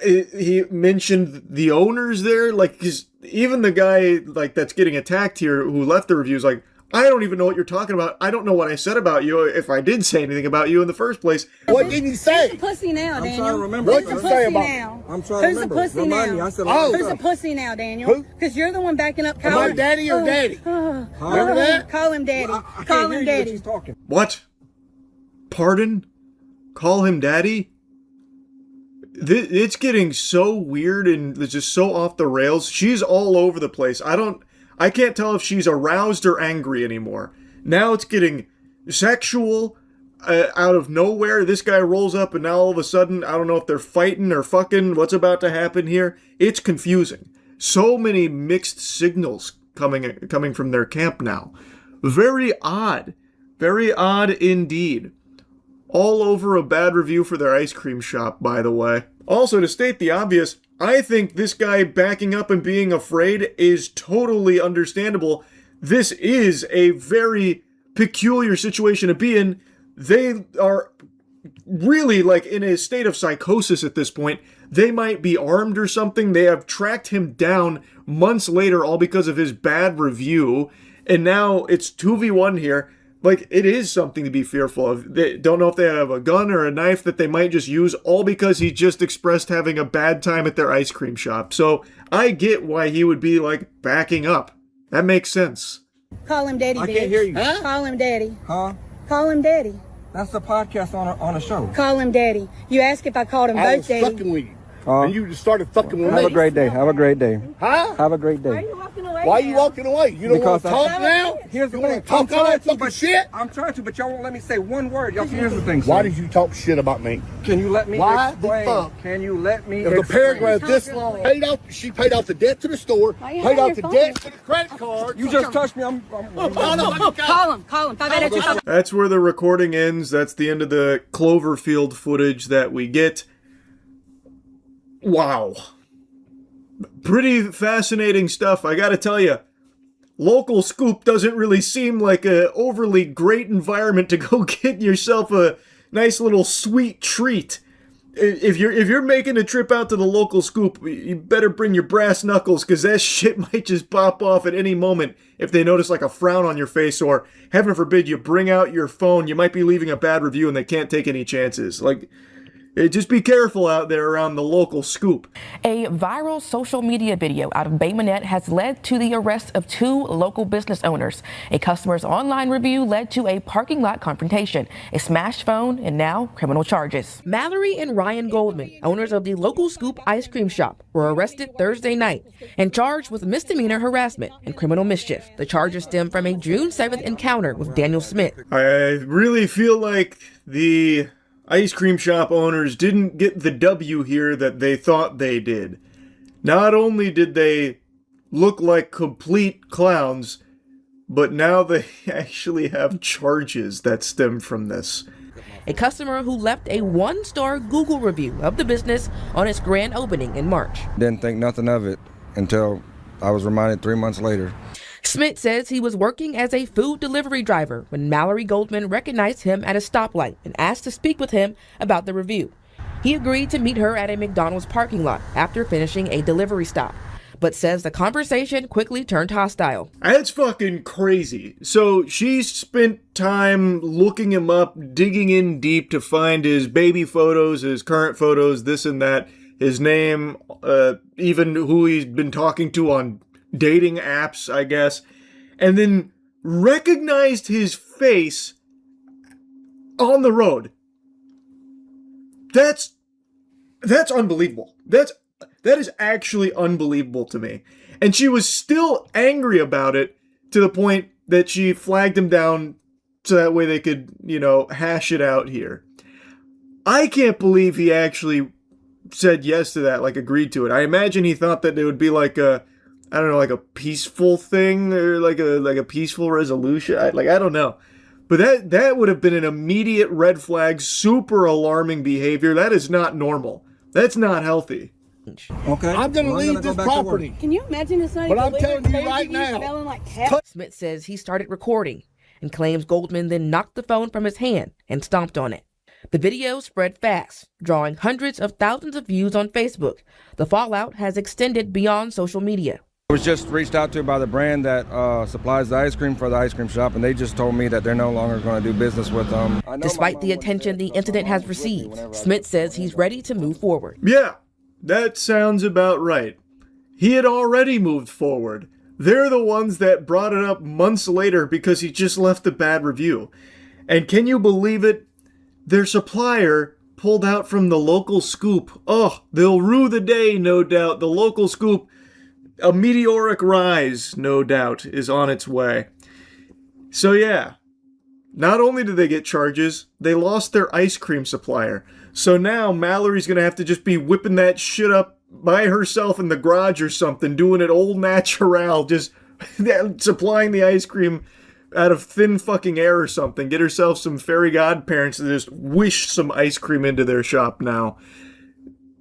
he mentioned the owners there, like, 'cause even the guy like that's getting attacked here who left the review is like, I don't even know what you're talking about. I don't know what I said about you, if I did say anything about you in the first place. What did you say? Who's the pussy now, I'm Daniel? trying to remember. What'd you say about me? now? I'm trying to Who's remember. the pussy Remind now? me. I said, Who's the pussy now, Daniel? Who? Because you're the one backing up. Am I daddy or daddy? Remember that? Call him daddy. I Call can't hear him you when daddy. she's talking. What? Pardon? Call him daddy? It's getting so weird and it's just so off the rails. She's all over the place. I can't tell if she's aroused or angry anymore. Now it's getting sexual out of nowhere. This guy rolls up and now all of a sudden, I don't know if they're fighting or fucking. What's about to happen here? It's confusing. So many mixed signals coming from their camp now. Very odd. Very odd indeed. All over a bad review for their ice cream shop, by the way. Also, to state the obvious, I think this guy backing up and being afraid is totally understandable. This is a very peculiar situation to be in. They are really like in a state of psychosis at this point. They might be armed or something. They have tracked him down months later, all because of his bad review. And now it's 2v1 here. Like, it is something to be fearful of. They don't know if they have a gun or a knife that they might just use, all because he just expressed having a bad time at their ice cream shop. So I get why he would be, like, backing up. That makes sense. Call him daddy, I bitch. can't hear you. Huh? Call him daddy. Huh? Call him daddy. That's a podcast on a show. Call him daddy. You asked if I called him I both was daddy. fucking with you. And you just started fucking with me. Have a great day. Have a great day. Huh? Have a great Why are day. you walking away Why are you now? walking away? You don't want Because to I- talk now? Here's the You want thing. to talk all that fucking but shit? I'm trying to, but y'all won't let me say one word. Y'all, here's the thing. Why sir. did you talk shit about me? Can you let me Why the explain? fuck? Can you let me If the explain? paragraph this long, she paid off the debt to the store, Why you paid having off your the phone? debt to the credit card. You just touched me. I'm Call him. Call him. That's where the recording ends. That's the end of the Cloverfield footage that we get. Wow. Pretty fascinating stuff, I gotta tell you. Local Scoop doesn't really seem like a overly great environment to go get yourself a nice little sweet treat. If you're making a trip out to the Local Scoop, you better bring your brass knuckles, because that shit might just pop off at any moment if they notice like a frown on your face, or heaven forbid you bring out your phone. You might be leaving a bad review and they can't take any chances. Like, just be careful out there around the Local Scoop. A viral social media video out of Bay Minette has led to the arrest of 2 local business owners. A customer's online review led to a parking lot confrontation, a smashed phone, and now criminal charges. Mallory and Ryan Goldman, owners of the Local Scoop ice cream shop, were arrested Thursday night and charged with misdemeanor harassment and criminal mischief. The charges stem from a June 7th encounter with Daniel Smith. I really feel like the ice cream shop owners didn't get the W here that they thought they did. Not only did they look like complete clowns, but now they actually have charges that stem from this. A customer who left a 1-star Google review of the business on its grand opening in March. Didn't think nothing of it until I was reminded 3 months later. Smith says he was working as a food delivery driver when Mallory Goldman recognized him at a stoplight and asked to speak with him about the review. He agreed to meet her at a McDonald's parking lot after finishing a delivery stop, but says the conversation quickly turned hostile. That's fucking crazy. So she spent time looking him up, digging in deep to find his baby photos, his current photos, this and that, his name, even who he's been talking to on dating apps, I guess, and then recognized his face on the road. That's unbelievable. That is actually unbelievable to me. And she was still angry about it to the point that she flagged him down so that way they could, hash it out here. I can't believe he actually said yes to that, like agreed to it. I imagine he thought that it would be like a I don't know, like a peaceful thing or like a peaceful resolution. I don't know. But that would have been an immediate red flag, super alarming behavior. That is not normal. That's not healthy. Okay. I'm going to leave this property. Can you imagine it's not But I'm telling you right now. smelling like cat? Smith says he started recording and claims Goldman then knocked the phone from his hand and stomped on it. The video spread fast, drawing hundreds of thousands of views on Facebook. The fallout has extended beyond social media. I was just reached out to by the brand that supplies the ice cream for the ice cream shop, and they just told me that they're no longer going to do business with them. Despite the attention the incident has received, Smith says he's ready to move forward. Yeah, that sounds about right. He had already moved forward. They're the ones that brought it up months later because he just left a bad review. And can you believe it? Their supplier pulled out from the local scoop. Oh, they'll rue the day, no doubt. The local scoop, a meteoric rise, no doubt, is on its way. So yeah, not only did they get charges, they lost their ice cream supplier. So now Mallory's gonna have to just be whipping that shit up by herself in the garage or something, doing it old natural, just supplying the ice cream out of thin fucking air or something. Get herself some fairy godparents to just wish some ice cream into their shop now.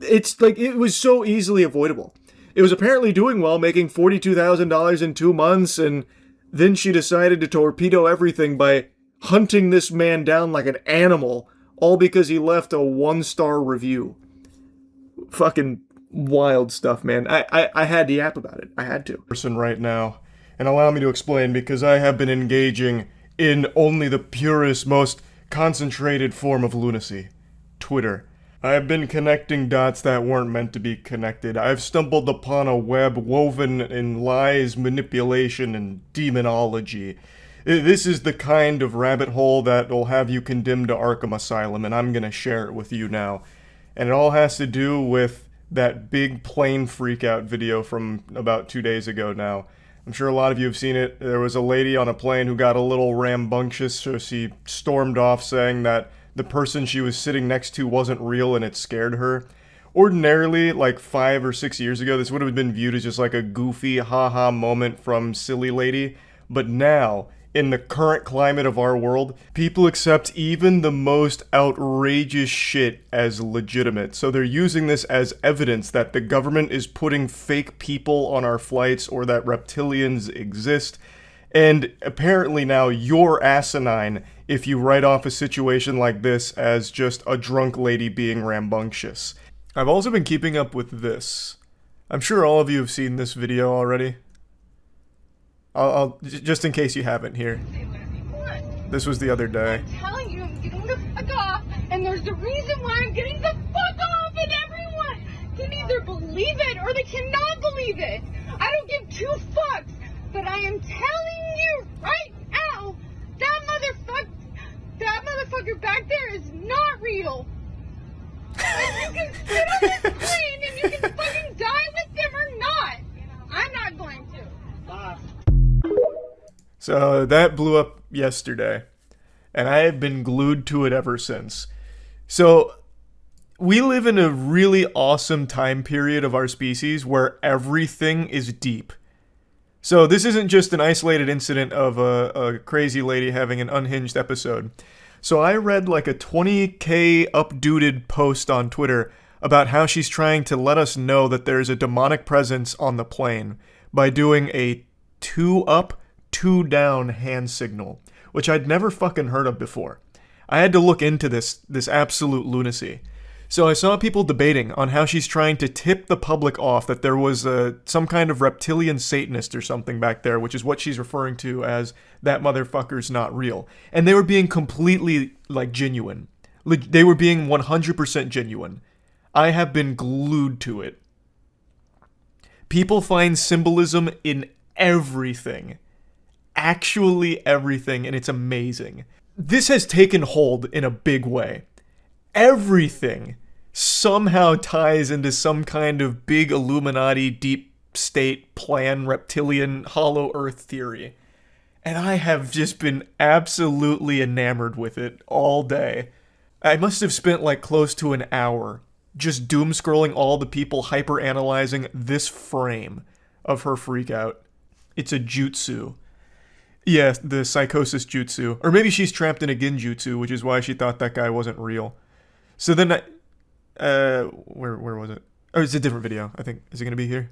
It's like, it was so easily avoidable. It was apparently doing well, making $42,000 in 2 months, and then she decided to torpedo everything by hunting this man down like an animal, all because he left a 1-star review. Fucking wild stuff, man. I had to yap about it. I had to. Person right now, and allow me to explain, because I have been engaging in only the purest, most concentrated form of lunacy. Twitter. I've been connecting dots that weren't meant to be connected. I've stumbled upon a web woven in lies, manipulation, and demonology. This is the kind of rabbit hole that will have you condemned to Arkham Asylum, and I'm gonna share it with you now. And it all has to do with that big plane freakout video from about 2 days ago now. I'm sure a lot of you have seen it. There was a lady on a plane who got a little rambunctious, so she stormed off saying that the person she was sitting next to wasn't real and it scared her. Ordinarily, like 5 or 6 years ago, this would have been viewed as just like a goofy haha moment from silly lady. But now, in the current climate of our world, people accept even the most outrageous shit as legitimate. So they're using this as evidence that the government is putting fake people on our flights or that reptilians exist. And apparently now you're asinine if you write off a situation like this as just a drunk lady being rambunctious. I've also been keeping up with this. I'm sure all of you have seen this video already. I'll just in case you haven't here. This was the other day. I'm telling you, I'm getting the fuck off, and there's a reason why I'm getting the fuck off, and everyone can either believe it or they cannot believe it. I don't give 2 fucks, but I am telling you right now, that motherfucker back there is not real. And you can sit on this plane and you can fucking die with them or not. I'm not going to. Bye. So that blew up yesterday, and I have been glued to it ever since. So we live in a really awesome time period of our species where everything is deep. So this isn't just an isolated incident of a crazy lady having an unhinged episode. So I read like a 20K updated post on Twitter about how she's trying to let us know that there's a demonic presence on the plane by doing a 2 up, 2 down hand signal, which I'd never fucking heard of before. I had to look into this absolute lunacy. So I saw people debating on how she's trying to tip the public off that there was some kind of reptilian Satanist or something back there, which is what she's referring to as that motherfucker's not real. And they were being completely, like, genuine. They were being 100% genuine. I have been glued to it. People find symbolism in everything. Actually everything, and it's amazing. This has taken hold in a big way. Everything somehow ties into some kind of big Illuminati, deep state plan, reptilian, hollow earth theory. And I have just been absolutely enamored with it all day. I must have spent like close to an hour just doom scrolling all the people hyper-analyzing this frame of her freakout. It's a jutsu. Yeah, the psychosis jutsu. Or maybe she's trapped in a genjutsu, which is why she thought that guy wasn't real. So then where was it? Oh, it's a different video, I think. Is it gonna be here?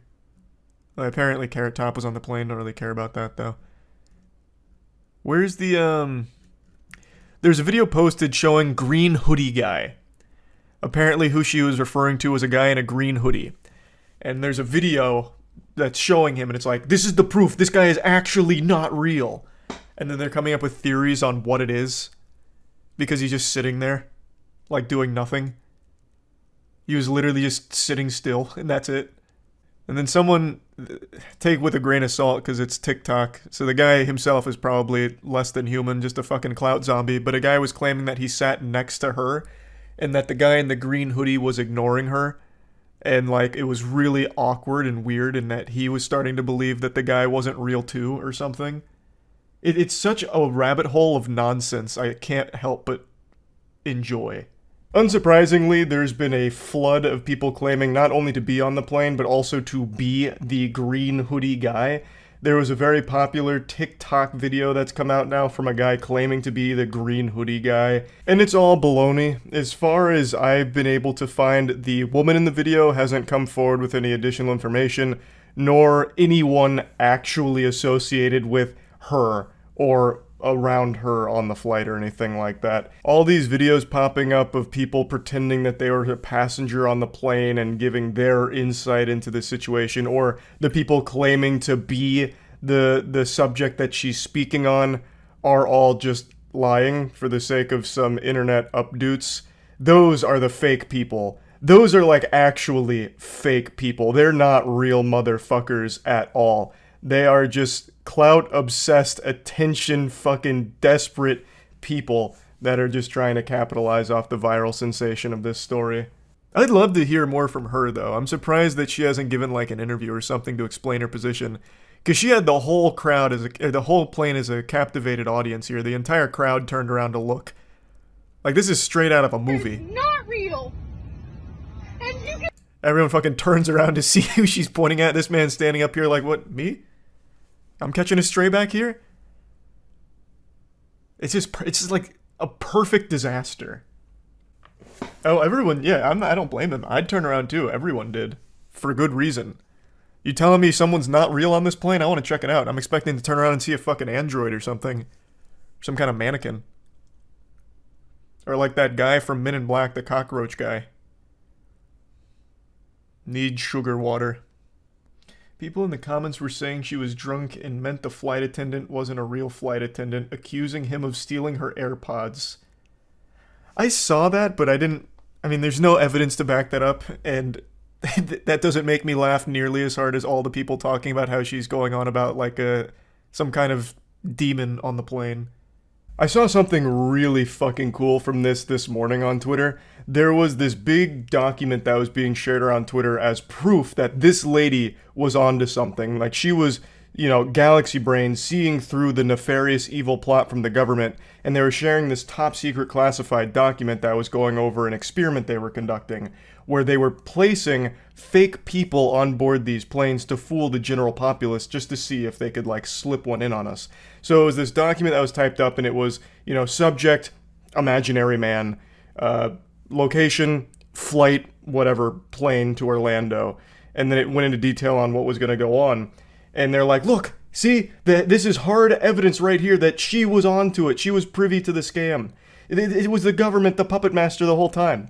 Well, apparently Carrot Top was on the plane. Don't really care about that, though. Where's the, There's a video posted showing green hoodie guy. Apparently who she was referring to was a guy in a green hoodie. And there's a video that's showing him, and it's like, this is the proof. This guy is actually not real. And then they're coming up with theories on what it is. Because he's just sitting there, like doing nothing. He was literally just sitting still, and that's it. And then someone, take with a grain of salt, because it's TikTok. So the guy himself is probably less than human, just a fucking clout zombie. But a guy was claiming that he sat next to her, and that the guy in the green hoodie was ignoring her. And, like, it was really awkward and weird, and that he was starting to believe that the guy wasn't real too, or something. It's such a rabbit hole of nonsense I can't help but enjoy. Unsurprisingly, there's been a flood of people claiming not only to be on the plane, but also to be the green hoodie guy. There was a very popular TikTok video that's come out now from a guy claiming to be the green hoodie guy. And it's all baloney. As far as I've been able to find, the woman in the video hasn't come forward with any additional information, nor anyone actually associated with her or around her on the flight or anything like that. All these videos popping up of people pretending that they were a passenger on the plane and giving their insight into the situation, or the people claiming to be the subject that she's speaking on, are all just lying for the sake of some internet updoots. Those are the fake people. Those are like actually fake people. They're not real motherfuckers at all. They are just clout-obsessed, attention-fucking desperate people that are just trying to capitalize off the viral sensation of this story. I'd love to hear more from her, though. I'm surprised that she hasn't given, like, an interview or something to explain her position. Because she had the whole crowd, the whole plane as a captivated audience here. The entire crowd turned around to look. Like, this is straight out of a movie. It's not real. And you can... Everyone fucking turns around to see who she's pointing at. This man's standing up here like, what, me? I'm catching a stray back here? It's just like a perfect disaster. Oh, everyone, yeah, I don't blame him. I'd turn around too. Everyone did. For good reason. You telling me someone's not real on this plane? I want to check it out. I'm expecting to turn around and see a fucking android or something. Some kind of mannequin. Or like that guy from Men in Black, the cockroach guy. Need sugar water. People in the comments were saying she was drunk and meant the flight attendant wasn't a real flight attendant, accusing him of stealing her AirPods. I saw that, but I mean, there's no evidence to back that up, and that doesn't make me laugh nearly as hard as all the people talking about how she's going on about, like, some kind of demon on the plane. I saw something really fucking cool from this morning on Twitter. There was this big document that was being shared around Twitter as proof that this lady was onto something. Like, she was, you know, galaxy brain, seeing through the nefarious evil plot from the government, and they were sharing this top secret classified document that was going over an experiment they were conducting, where they were placing fake people on board these planes to fool the general populace just to see if they could, like, slip one in on us. So it was this document that was typed up, and it was, you know, subject, imaginary man, location, flight, whatever, plane to Orlando. And then it went into detail on what was going to go on. And they're like, look, see, this is hard evidence right here that she was onto it. She was privy to the scam. It was the government, the puppet master the whole time.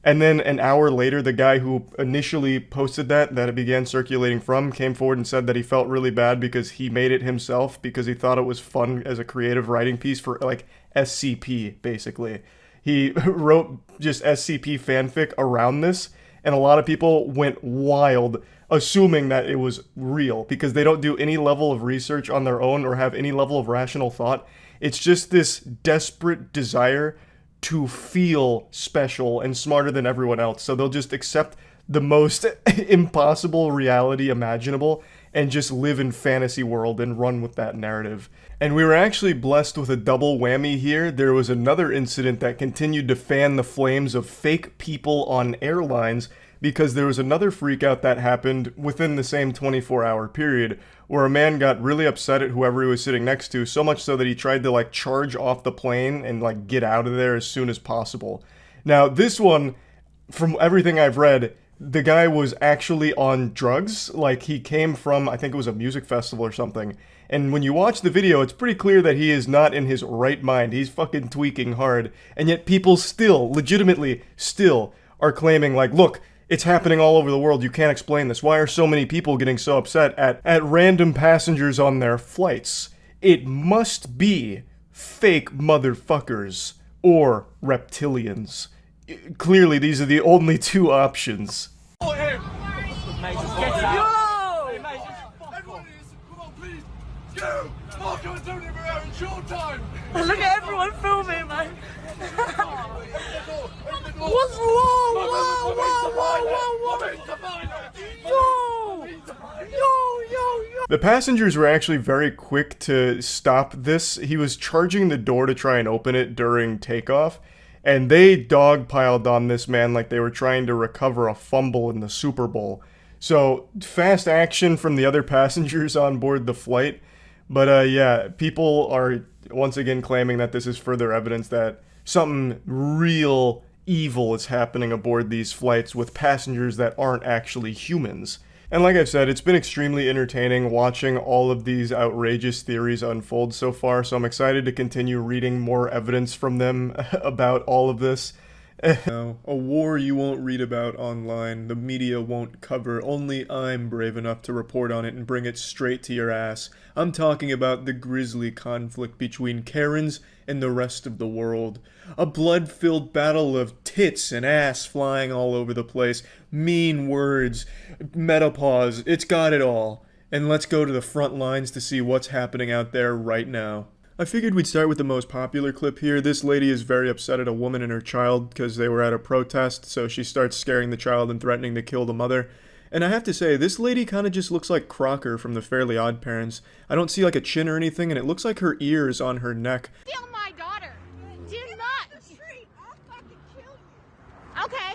And then an hour later, the guy who initially posted that it began circulating from came forward and said that he felt really bad because he made it himself because he thought it was fun as a creative writing piece for, like, SCP, basically. He wrote just SCP fanfic around this, and a lot of people went wild assuming that it was real because they don't do any level of research on their own or have any level of rational thought. It's just this desperate desire to feel special and smarter than everyone else. So they'll just accept the most impossible reality imaginable and just live in fantasy world and run with that narrative. And we were actually blessed with a double whammy here. There was another incident that continued to fan the flames of fake people on airlines because there was another freakout that happened within the same 24-hour period where a man got really upset at whoever he was sitting next to, so much so that he tried to like charge off the plane and like get out of there as soon as possible. Now, this one, from everything I've read, the guy was actually on drugs. Like, he came from, I think it was a music festival or something. And when you watch the video, it's pretty clear that he is not in his right mind. He's fucking tweaking hard. And yet people still, legitimately still, are claiming like, look, it's happening all over the world. You can't explain this. Why are so many people getting so upset at random passengers on their flights? It must be fake motherfuckers or reptilians. Clearly, these are the only two options. Look at everyone filming, man. What's wrong? Whoa. Yo. The passengers were actually very quick to stop this. He was charging the door to try and open it during takeoff, and they dogpiled on this man like they were trying to recover a fumble in the Super Bowl. So, fast action from the other passengers on board the flight. But yeah, people are once again claiming that this is further evidence that something real evil is happening aboard these flights with passengers that aren't actually humans. And like I've said, it's been extremely entertaining watching all of these outrageous theories unfold so far, so I'm excited to continue reading more evidence from them about all of this. No, a war you won't read about online, the media won't cover, only I'm brave enough to report on it and bring it straight to your ass. I'm talking about the grisly conflict between Karens and the rest of the world. A blood-filled battle of tits and ass flying all over the place, mean words, menopause, it's got it all. And let's go to the front lines to see what's happening out there right now. I figured we'd start with the most popular clip here. This lady is very upset at a woman and her child because they were at a protest, so she starts scaring the child and threatening to kill the mother. And I have to say, this lady kind of just looks like Crocker from the Fairly Odd Parents. I don't see like a chin or anything, and it looks like her ear is on her neck. Steal my daughter. Do not. The street. I'll fucking kill you. Okay.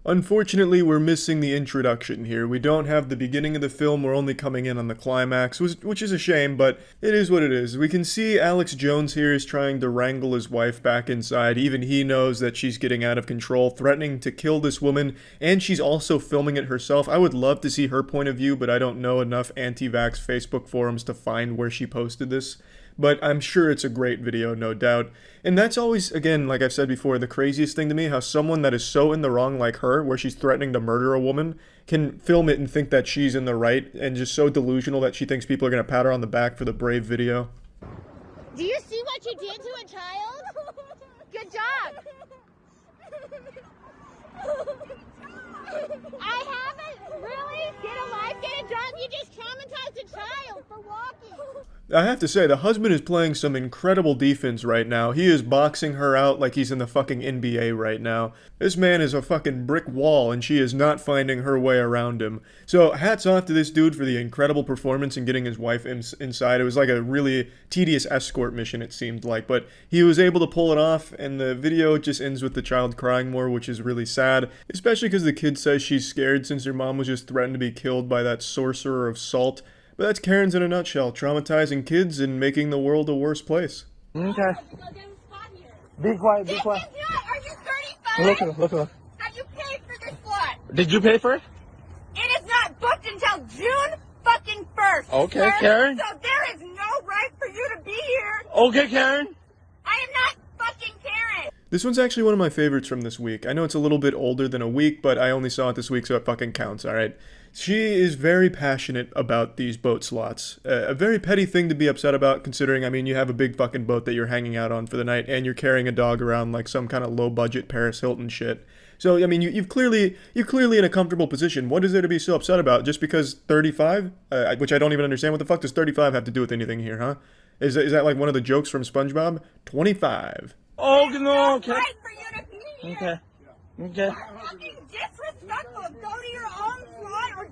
Unfortunately, we're missing the introduction here. We don't have the beginning of the film, we're only coming in on the climax, which is a shame, but it is what it is. We can see Alex Jones here is trying to wrangle his wife back inside. Even he knows that she's getting out of control, threatening to kill this woman, and she's also filming it herself. I would love to see her point of view, but I don't know enough anti-vax Facebook forums to find where she posted this. But I'm sure it's a great video, no doubt. And that's always, again, like I've said before, the craziest thing to me, how someone that is so in the wrong like her, where she's threatening to murder a woman, can film it and think that she's in the right, and just so delusional that she thinks people are going to pat her on the back for the brave video. Do you see what you did to a child? Good job. I haven't really. Get a life, get a job. You just traumatized a child for walking. I have to say, the husband is playing some incredible defense right now. He is boxing her out like he's in the fucking NBA right now. This man is a fucking brick wall, and she is not finding her way around him. So, hats off to this dude for the incredible performance in getting his wife inside. It was like a really tedious escort mission, it seemed like, but he was able to pull it off, and the video just ends with the child crying more, which is really sad, especially because the kid says she's scared since her mom was just threatened to be killed by that sorcerer of salt. But that's Karens in a nutshell, traumatizing kids and making the world a worse place. Okay. Be quiet, be quiet. Are you 35? Look at her. Have you paid for this slot? Did you pay for it? It is not booked until June fucking 1st. Okay, sir. Karen. So there is no right for you to be here. Okay, Karen. I am not fucking Karen. This one's actually one of my favorites from this week. I know it's a little bit older than a week, but I only saw it this week, so it fucking counts, alright? She is very passionate about these boat slots. A very petty thing to be upset about, considering, I mean, you have a big fucking boat that you're hanging out on for the night, and you're carrying a dog around like some kind of low-budget Paris Hilton shit. So, I mean, you're clearly in a comfortable position. What is there to be so upset about? Just because 35? Which I don't even understand. What the fuck does 35 have to do with anything here, huh? Is that like one of the jokes from SpongeBob? 25. Oh, no, okay. Right for you to be here. Okay. Okay. Fucking disrespectful. Go to your own slot or...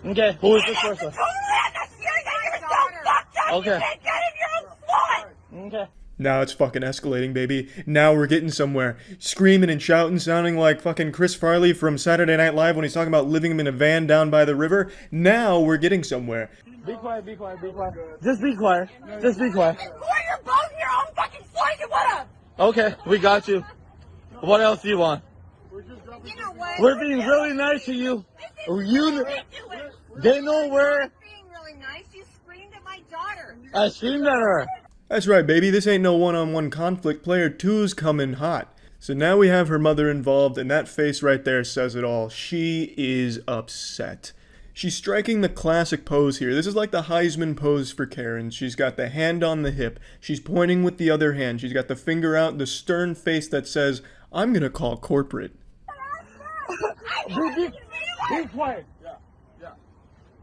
Okay, who is this person? Totally understand that you're so fucked up. Okay. You can't get in your own slot. Okay. Now it's fucking escalating, baby. Now we're getting somewhere. Screaming and shouting, sounding like fucking Chris Farley from Saturday Night Live when he's talking about living in a van down by the river. Now we're getting somewhere. Be quiet, be quiet, be quiet. Just be quiet. Just be quiet. Who are your both your own fucking flight and what up? Okay, we got you. What else do you want? You know what? We're being really nice to you. They know where. Being really nice. You screamed at my daughter. I screamed at her. That's right, baby. This ain't no one-on-one conflict. Player 2's coming hot. So now we have her mother involved, and that face right there says it all. She is upset. She's striking the classic pose here. This is like the Heisman pose for Karen. She's got the hand on the hip. She's pointing with the other hand. She's got the finger out, the stern face that says, I'm gonna call corporate. Be quiet.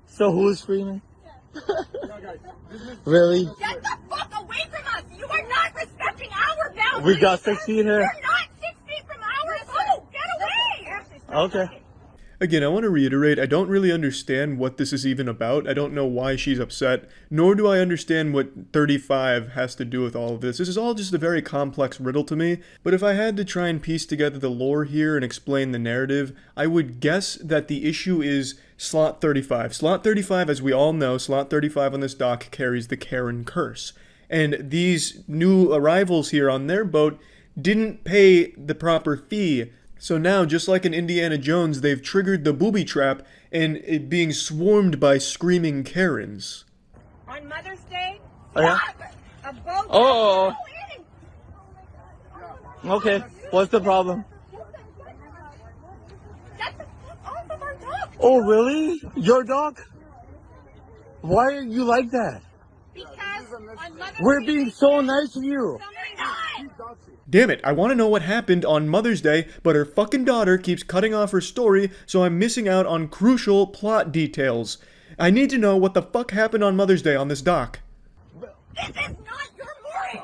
So who's screaming? Really? Get the fuck away from us! You are not respecting our boundaries! We got 6 feet here. You're not 6 feet from ours! Oh, get away! Okay. Again, I want to reiterate, I don't really understand what this is even about. I don't know why she's upset, nor do I understand what 35 has to do with all of this. This is all just a very complex riddle to me, but if I had to try and piece together the lore here and explain the narrative, I would guess that the issue is Slot 35. Slot 35, as we all know, Slot 35 on this dock carries the Karen curse. And these new arrivals here on their boat didn't pay the proper fee. So now, just like in Indiana Jones, they've triggered the booby trap and it being swarmed by screaming Karens. On Mother's Day, Oh, yeah? a boat. Oh. Okay. What's the problem? Get the fuck off of our dock! Oh, really? Your dog? Why are you like that? Because on Mother's We're Day, being so nice to you. Damn it, I want to know what happened on Mother's Day, but her fucking daughter keeps cutting off her story, so I'm missing out on crucial plot details. I need to know what the fuck happened on Mother's Day on this dock. This is not your mooring!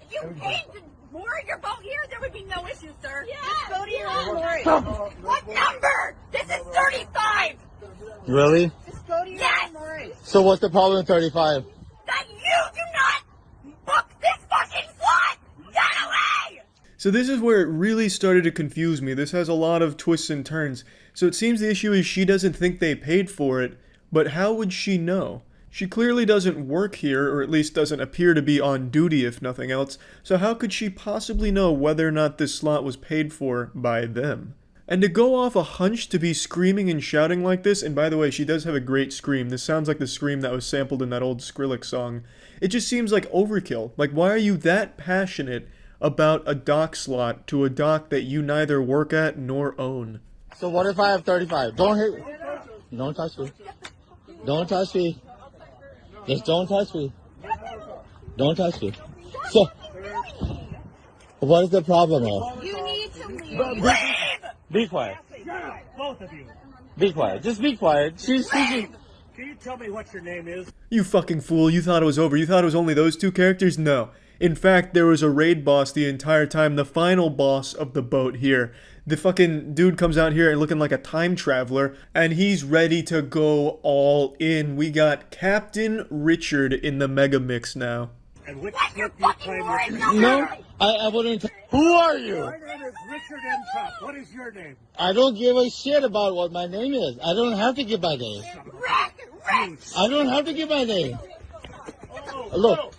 If you paid to moor your boat here, there would be no issue, sir. Yeah, just go to your own mooring. What number? This is 35! Really? Just go to your own mooring. So what's the problem with 35? That you do not book this fucking slot! Get away! So this is where it really started to confuse me. This has a lot of twists and turns. So it seems the issue is she doesn't think they paid for it, but how would she know? She clearly doesn't work here, or at least doesn't appear to be on duty if nothing else, so how could she possibly know whether or not this slot was paid for by them? And to go off a hunch to be screaming and shouting like this, and by the way, she does have a great scream. This sounds like the scream that was sampled in that old Skrillex song. It just seems like overkill. Like, why are you that passionate about a dock slot to a dock that you neither work at nor own? So what if I have 35? Don't hit. Don't touch me. Don't touch me. Just don't touch me. Don't touch me. So, what is the problem, of? You need to leave. Be quiet. Both of you. Be quiet. Just be quiet. She's Can you tell me what your name is? You fucking fool, you thought it was over. You thought it was only those two characters? No. In fact, there was a raid boss the entire time, the final boss of the boat here. The fucking dude comes out here and looking like a time traveler, and he's ready to go all in. We got Captain Richard in the mega mix now. And which slip you claim your No, I wouldn't. Who are you? My name is Richard M. Top. What is your name? I don't give a shit about what my name is. I don't have to give my name. I don't have to give my name. Look.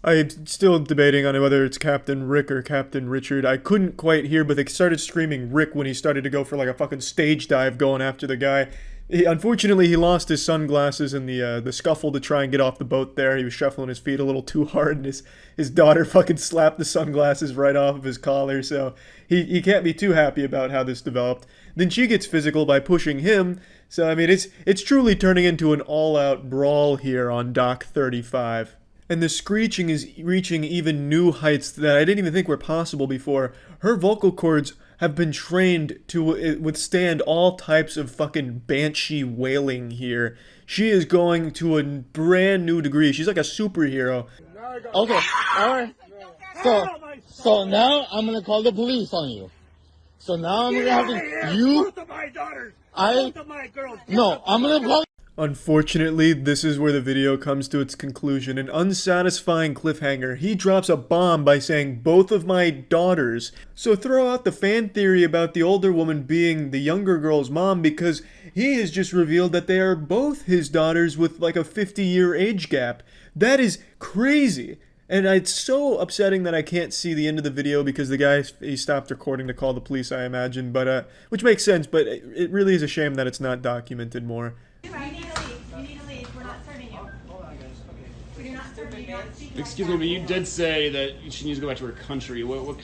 I'm still debating on whether it's Captain Rick or Captain Richard. I couldn't quite hear, but they started screaming Rick when he started to go for like a fucking stage dive going after the guy. Unfortunately, he lost his sunglasses in the scuffle to try and get off the boat there. He was shuffling his feet a little too hard, and his daughter fucking slapped the sunglasses right off of his collar, so he can't be too happy about how this developed. Then she gets physical by pushing him, so I mean, it's truly turning into an all-out brawl here on Dock 35. And the screeching is reaching even new heights that I didn't even think were possible before. Her vocal cords have been trained to withstand all types of fucking banshee wailing here. She is going to a brand new degree. She's like a superhero. Okay, alright. So now I'm gonna call the police on you. So now I'm gonna have to. You. Both of my daughters. Both of my girls. No, I'm gonna call. Unfortunately, this is where the video comes to its conclusion. An unsatisfying cliffhanger. He drops a bomb by saying, both of my daughters. So throw out the fan theory about the older woman being the younger girl's mom, because he has just revealed that they are both his daughters with like a 50-year age gap. That is crazy. And it's so upsetting that I can't see the end of the video because the guy, he stopped recording to call the police, I imagine. But which makes sense, but it really is a shame that it's not documented more. You need to leave. You need to leave. We're not serving you. Hold on, guys. Okay. We're not serving you. Excuse me, but you did say that she needs to go back to her country. What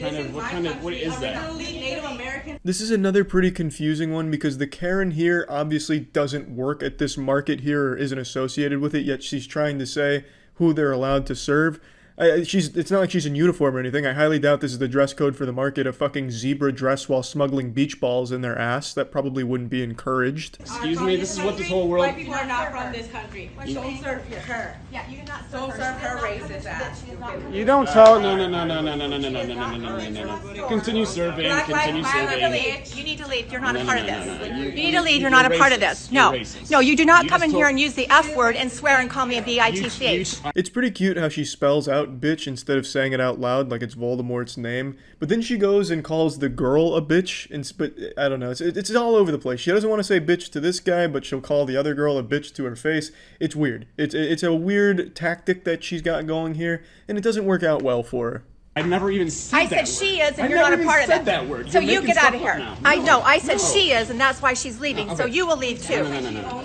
is that? Native American. This is another pretty confusing one because the Karen here obviously doesn't work at this market here or isn't associated with it, yet she's trying to say who they're allowed to serve. It's not like she's in uniform or anything. I highly doubt this is the dress code for the market. A fucking zebra dress while smuggling beach balls in their ass. That probably wouldn't be encouraged. Excuse me, this is what this whole world... White people are not from this country. Don't serve her. Yeah, you cannot serve her racist ass. You don't tell... No. Continue serving, You need to leave. You're not a part of this. You need to leave. You're not a part of this. No. No, you do not come in here and use the F word and swear and call me a B-I-T-C-H. It's pretty cute how she spells out bitch instead of saying it out loud like it's Voldemort's name. But then she goes and calls the girl a bitch. But I don't know. It's all over the place. She doesn't want to say bitch to this guy, but she'll call the other girl a bitch to her face. It's weird. It's a weird tactic that she's got going here, and it doesn't work out well for her. I never even said that word. I said she is, and you're not a part of it. that word. So you get out of here. I know. I said she is, and that's why she's leaving. So you will leave too. No.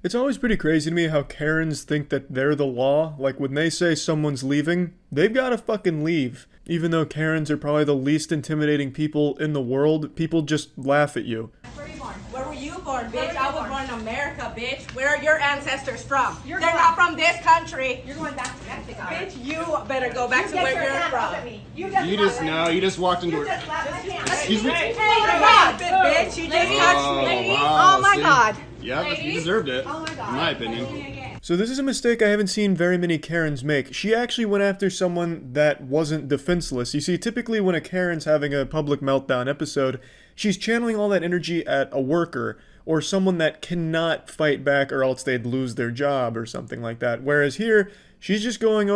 It's always pretty crazy to me how Karens think that they're the law. Like when they say someone's leaving, they've got to fucking leave. Even though Karens are probably the least intimidating people in the world, people just laugh at you. Where were you born, bitch? I was born in America, bitch. Where are your ancestors from? They're not from this country. You're going back to Mexico. Bitch, you better go back to where you're from. You just walked into her. Excuse me? Oh my God, bitch, you just touched me. Wow, Oh my God. Yeah, you deserved it, in my opinion. So this is a mistake I haven't seen very many Karens make. She actually went after someone that wasn't defenseless. You see, typically when a Karen's having a public meltdown episode, she's channeling all that energy at a worker or someone that cannot fight back or else they'd lose their job or something like that. Whereas here, she's going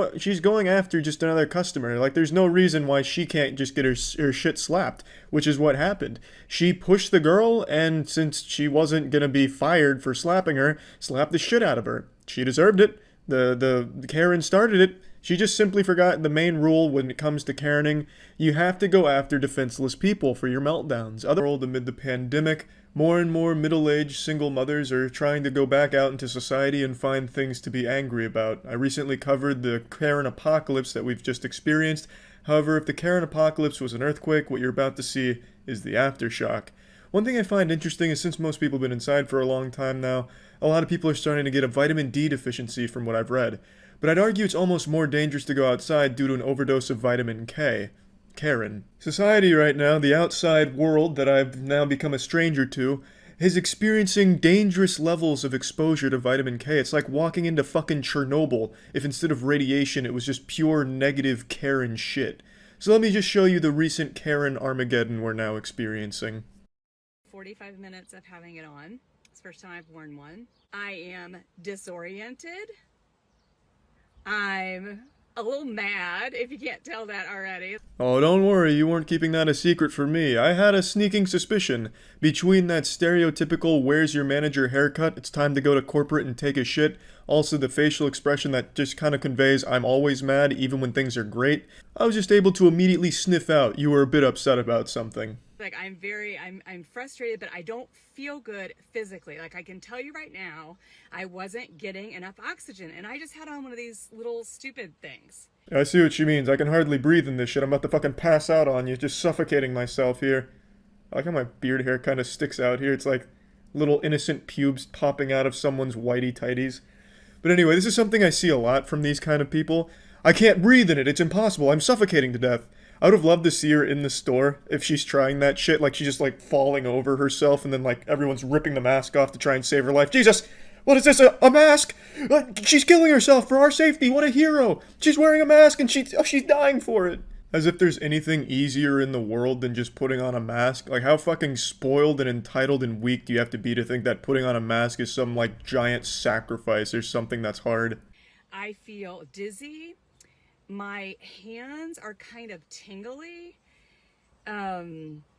after just another customer. Like there's no reason why she can't just get her shit slapped, which is what happened. She pushed the girl, and since she wasn't gonna be fired for slapping her, slapped the shit out of her. She deserved it. The Karen started it. She just simply forgot the main rule when it comes to Karening. You have to go after defenseless people for your meltdowns. Amid the pandemic, more and more middle-aged single mothers are trying to go back out into society and find things to be angry about. I recently covered the Karen apocalypse that we've just experienced. However, if the Karen apocalypse was an earthquake, what you're about to see is the aftershock. One thing I find interesting is since most people have been inside for a long time now, a lot of people are starting to get a vitamin D deficiency from what I've read. But I'd argue it's almost more dangerous to go outside due to an overdose of vitamin K. Karen. Society right now, the outside world that I've now become a stranger to, is experiencing dangerous levels of exposure to vitamin K. It's like walking into fucking Chernobyl if instead of radiation it was just pure negative Karen shit. So let me just show you the recent Karen Armageddon we're now experiencing. 45 minutes of having it on. It's the first time I've worn one. I am disoriented. I'm a little mad, if you can't tell that already. Oh, don't worry, you weren't keeping that a secret from me. I had a sneaking suspicion. Between that stereotypical where's your manager haircut, it's time to go to corporate and take a shit, also the facial expression that just kind of conveys I'm always mad even when things are great, I was just able to immediately sniff out you were a bit upset about something. Like I'm frustrated, but I don't feel good physically. Like I can tell you right now, I wasn't getting enough oxygen, and I just had on one of these little stupid things. I see what she means. I can hardly breathe in this shit. I'm about to fucking pass out on you, just suffocating myself here. I like how my beard hair kind of sticks out here. It's like little innocent pubes popping out of someone's whitey tighties. But anyway, this is something I see a lot from these kind of people. I can't breathe in it. It's impossible. I'm suffocating to death. I would have loved to see her in the store if she's trying that shit, like she's just like falling over herself and then like everyone's ripping the mask off to try and save her life. Jesus! What is this, a mask? She's killing herself for our safety, what a hero! She's wearing a mask and she's dying for it. As if there's anything easier in the world than just putting on a mask. Like, how fucking spoiled and entitled and weak do you have to be to think that putting on a mask is some, like, giant sacrifice or something that's hard? I feel dizzy. My hands are kind of tingly.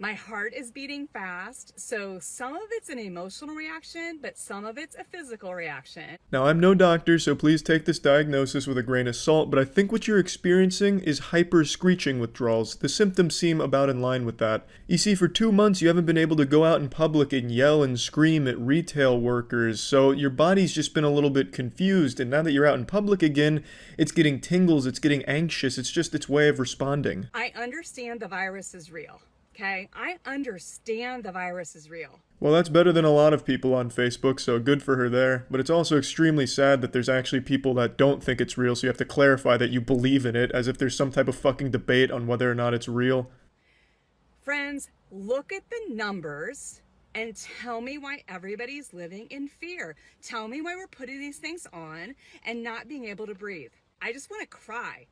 My heart is beating fast. So some of it's an emotional reaction, but some of it's a physical reaction. Now, I'm no doctor, so please take this diagnosis with a grain of salt, but I think what you're experiencing is hyper-screeching withdrawals. The symptoms seem about in line with that. You see, for 2 months, you haven't been able to go out in public and yell and scream at retail workers, so your body's just been a little bit confused, and now that you're out in public again, it's getting tingles, it's getting anxious, it's just its way of responding. I understand the virus is real, okay? I understand the virus is real. Well, that's better than a lot of people on Facebook, so good for her there. But it's also extremely sad that there's actually people that don't think it's real, so you have to clarify that you believe in it, as if there's some type of fucking debate on whether or not it's real. Friends, look at the numbers and tell me why everybody's living in fear. Tell me why we're putting these things on and not being able to breathe. I just want to cry.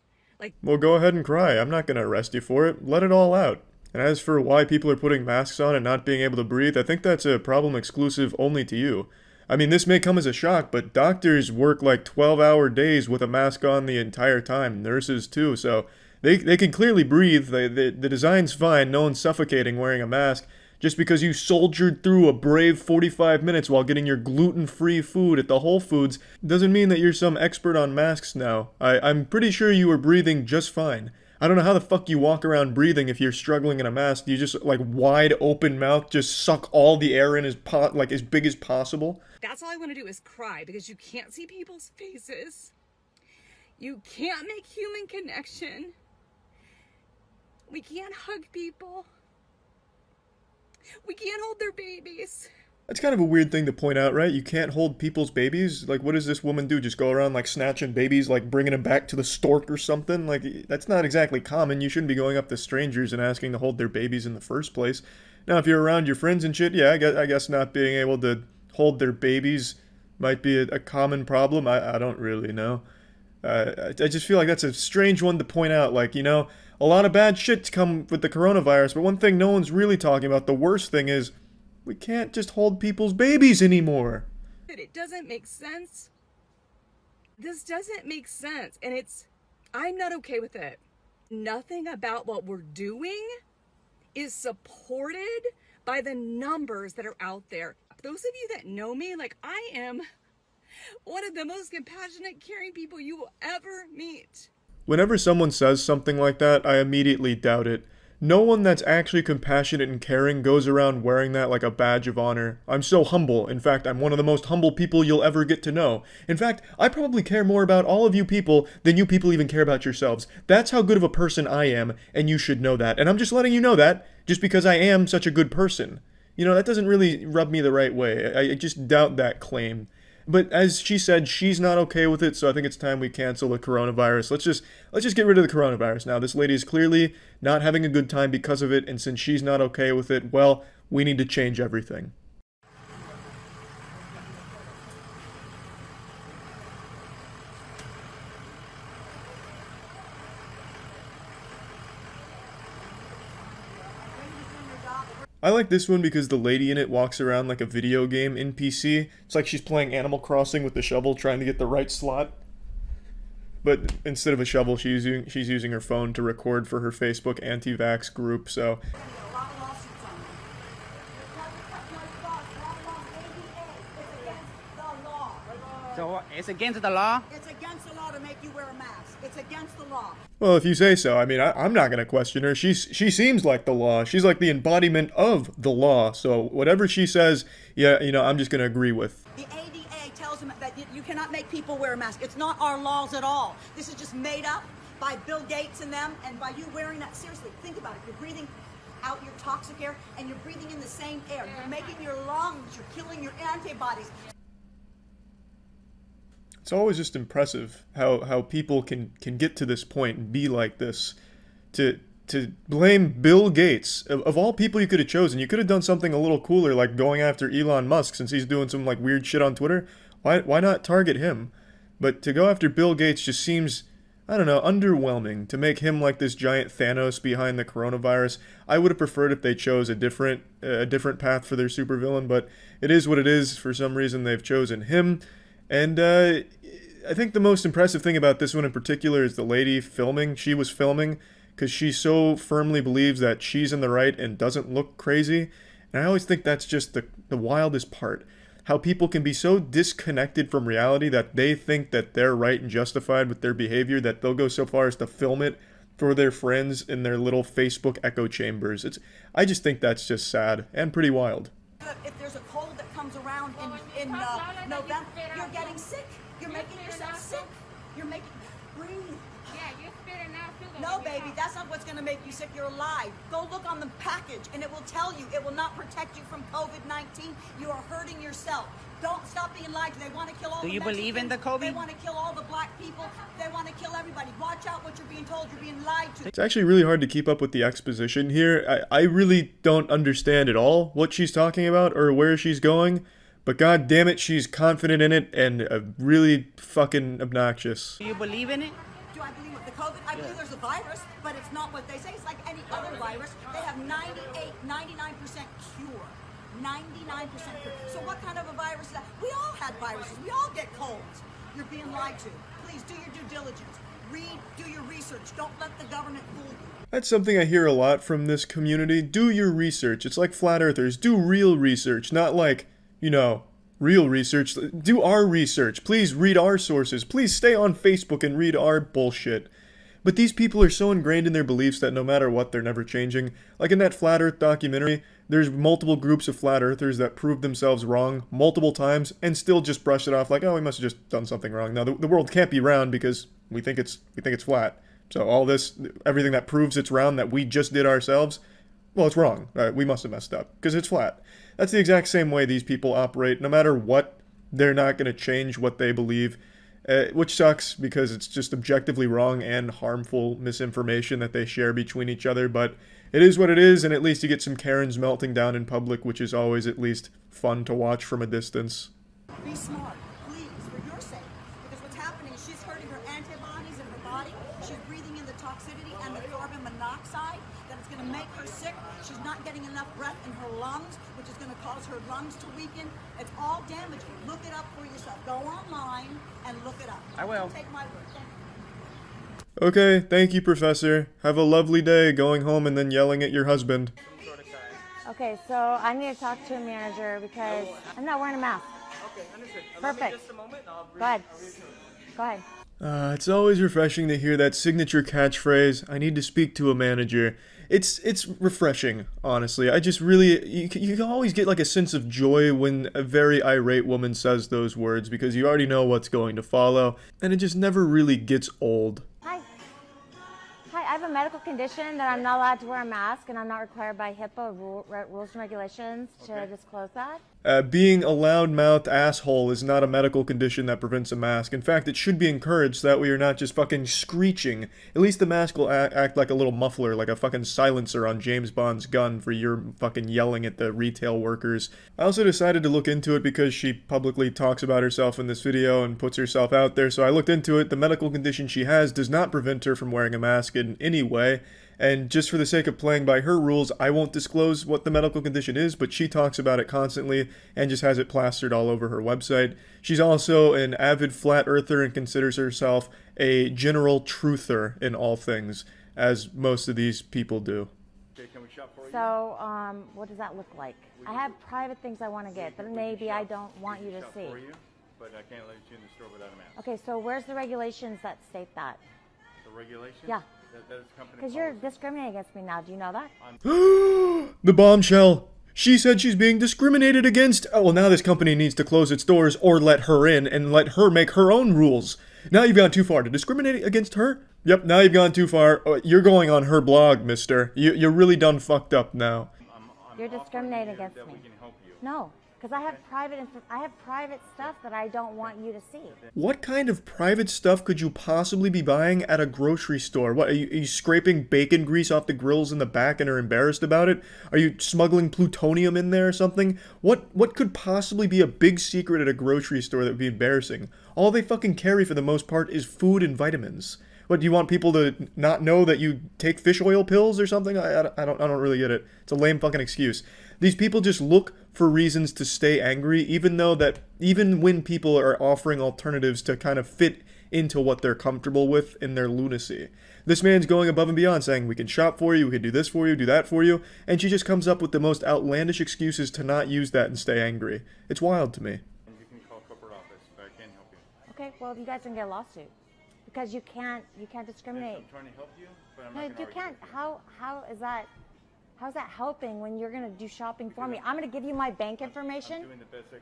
Well, go ahead and cry. I'm not gonna arrest you for it. Let it all out. And as for why people are putting masks on and not being able to breathe, I think that's a problem exclusive only to you. I mean, this may come as a shock, but doctors work like 12-hour days with a mask on the entire time. Nurses too, so they can clearly breathe. The design's fine. No one's suffocating wearing a mask. Just because you soldiered through a brave 45 minutes while getting your gluten-free food at the Whole Foods doesn't mean that you're some expert on masks now. I'm pretty sure you were breathing just fine. I don't know how the fuck you walk around breathing if you're struggling in a mask. Do you just, like, wide open mouth, just suck all the air in as big as possible? That's all I want to do is cry because you can't see people's faces. You can't make human connection. We can't hug people. We can't hold their babies. That's kind of a weird thing to point out, right? You can't hold people's babies? Like, what does this woman do? Just go around, like, snatching babies, like, bringing them back to the stork or something? Like, that's not exactly common. You shouldn't be going up to strangers and asking to hold their babies in the first place. Now, if you're around your friends and shit, yeah, I guess not being able to hold their babies might be a common problem. I don't really know. I just feel like that's a strange one to point out. Like, you know, a lot of bad shit's come with the coronavirus, but one thing no one's really talking about, the worst thing is, we can't just hold people's babies anymore. It doesn't make sense. This doesn't make sense, and I'm not okay with it. Nothing about what we're doing is supported by the numbers that are out there. Those of you that know me, like, I am one of the most compassionate, caring people you will ever meet. Whenever someone says something like that, I immediately doubt it. No one that's actually compassionate and caring goes around wearing that like a badge of honor. I'm so humble. In fact, I'm one of the most humble people you'll ever get to know. In fact, I probably care more about all of you people than you people even care about yourselves. That's how good of a person I am, and you should know that. And I'm just letting you know that, just because I am such a good person. You know, that doesn't really rub me the right way. I just doubt that claim. But as she said, she's not okay with it, so I think it's time we cancel the coronavirus. Let's just get rid of the coronavirus now. This lady is clearly not having a good time because of it, and since she's not okay with it, well, we need to change everything. I like this one because the lady in it walks around like a video game NPC. It's like she's playing Animal Crossing with the shovel trying to get the right slot. But instead of a shovel, she's using her phone to record for her Facebook anti-vax group, so... So it's against the law? It's against the law to make you wear a mask. It's against the law. Well, if you say so. I mean, I'm not going to question her. She seems like the law. She's like the embodiment of the law. So whatever she says, yeah, you know, I'm just going to agree with. The ADA tells them that you cannot make people wear a mask. It's not our laws at all. This is just made up by Bill Gates and them, and by you wearing that. Seriously, think about it. You're breathing out your toxic air, and you're breathing in the same air. You're making your lungs, you're killing your antibodies. It's always just impressive how people can get to this point and be like this. To blame Bill Gates, of all people you could have chosen. You could have done something a little cooler, like going after Elon Musk, since he's doing some like weird shit on Twitter. Why not target him? But to go after Bill Gates just seems I don't know, underwhelming. To make him like this giant Thanos behind the coronavirus, I would have preferred if they chose a different path for their supervillain, but it is what it is. For some reason, they've chosen him. And I think the most impressive thing about this one in particular is the lady filming. She was filming because she so firmly believes that she's in the right and doesn't look crazy. And I always think that's just the wildest part. How people can be so disconnected from reality that they think that they're right and justified with their behavior that they'll go so far as to film it for their friends in their little Facebook echo chambers. I just think that's just sad and pretty wild. If there's a cold that comes around in November, you're getting sick. You're making yourself sick. You're making... Breathe. Yeah, you're spitting out too. No, baby, that's not what's going to make you sick. You're alive. Go look on the package, and it will tell you. It will not protect you from COVID-19. You are hurting yourself. Don't stop being lied to. They want to kill all the Do you believe in the Mexicans. COVID? They want to kill all the black people. They want to kill everybody. Watch out what you're being told. You're being lied to. It's actually really hard to keep up with the exposition here. I really don't understand at all what she's talking about or where she's going. But god damn it, she's confident in it and really fucking obnoxious. Do you believe in it? Do I believe with the COVID? I believe there's a virus, but it's not what they say. It's like any other virus. They have 99% cure. 99% cure. So what kind of a virus is that? We all had viruses. We all get colds. You're being lied to. Please do your due diligence. Read, do your research. Don't let the government fool you. That's something I hear a lot from this community. Do your research. It's like flat earthers. Do real research, not like, you know, real research. Do our research. Please read our sources. Please stay on Facebook and read our bullshit. But these people are so ingrained in their beliefs that no matter what, they're never changing. Like in that Flat Earth documentary, there's multiple groups of flat earthers that prove themselves wrong multiple times and still just brush it off like, oh, we must have just done something wrong. Now, the world can't be round because we think it's flat. So all this, everything that proves it's round that we just did ourselves, well, it's wrong. We must have messed up because it's flat. That's the exact same way these people operate. No matter what, they're not going to change what they believe, which sucks because it's just objectively wrong and harmful misinformation that they share between each other. But it is what it is, and at least you get some Karens melting down in public, which is always at least fun to watch from a distance. Be smart, please, for your sake. Because what's happening is she's hurting her antibodies in her body. She's breathing in the toxicity and the carbon monoxide that is going to make her sick. She's not getting enough breath in her lungs, which is going to cause her lungs to weaken. It's all damaging. Look it up for yourself. Go online and look it up. I will. Take my word. Thank you. Okay, thank you, Professor. Have a lovely day going home and then yelling at your husband. Okay, so I need to talk to a manager because I'm not wearing a mask. Okay, understood. Perfect. Just a moment. Go ahead. Go ahead. It's always refreshing to hear that signature catchphrase, I need to speak to a manager. It's refreshing, honestly. I just really, you can always get like a sense of joy when a very irate woman says those words because you already know what's going to follow, and it just never really gets old. Hi. Hi, I have a medical condition that I'm not allowed to wear a mask, and I'm not required by HIPAA rules and regulations to disclose that. Being a loudmouthed asshole is not a medical condition that prevents a mask. In fact, it should be encouraged so that way you're not just fucking screeching. At least the mask will act like a little muffler, like a fucking silencer on James Bond's gun for your fucking yelling at the retail workers. I also decided to look into it because she publicly talks about herself in this video and puts herself out there, so I looked into it. The medical condition she has does not prevent her from wearing a mask in any way. And just for the sake of playing by her rules, I won't disclose what the medical condition is, but she talks about it constantly and just has it plastered all over her website. She's also an avid flat earther and considers herself a general truther in all things, as most of these people do. Okay, can we shop for you? So, what does that look like? I have private things I want to get, but maybe I don't want you to Shop see. for you, but I can't let you in the store without a mask. Okay, so where's the regulations that state that? The regulations? Yeah. That is company Because you're discriminating against me now. Do you know that? The bombshell! She said she's being discriminated against! Oh, well, now this company needs to close its doors or let her in and let her make her own rules. Now you've gone too far. To discriminate against her? Yep, now you've gone too far. You're going on her blog, mister. You're really done fucked up now. You're discriminating against me. No, because I have private stuff that I don't want you to see. What kind of private stuff could you possibly be buying at a grocery store? What, are you scraping bacon grease off the grills in the back and are embarrassed about it? Are you smuggling plutonium in there or something? What could possibly be a big secret at a grocery store that would be embarrassing? All they fucking carry for the most part is food and vitamins. What, do you want people to not know that you take fish oil pills or something? I don't really get it. It's a lame fucking excuse. These people just look for reasons to stay angry, even when people are offering alternatives to kind of fit into what they're comfortable with in their lunacy. This man's going above and beyond, saying, we can shop for you, we can do this for you, do that for you, and she just comes up with the most outlandish excuses to not use that and stay angry. It's wild to me. You can call corporate office, but I can't help you. Okay, well, you guys can get a lawsuit because you can't discriminate. I'm trying to help you, but I'm No, not gonna you can't. How's that helping when you're gonna do shopping for me? I'm gonna give you my bank information.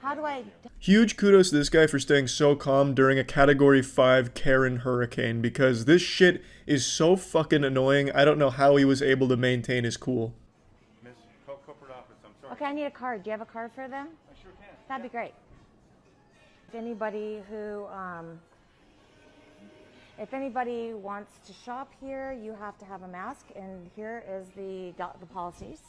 How do I? Huge kudos to this guy for staying so calm during a Category 5 Karen hurricane, because this shit is so fucking annoying. I don't know how he was able to maintain his cool. Miss, call corporate office. I'm sorry. Okay, I need a card. Do you have a card for them? I sure can. That'd be great. If anybody wants to shop here, you have to have a mask, and here is the policies.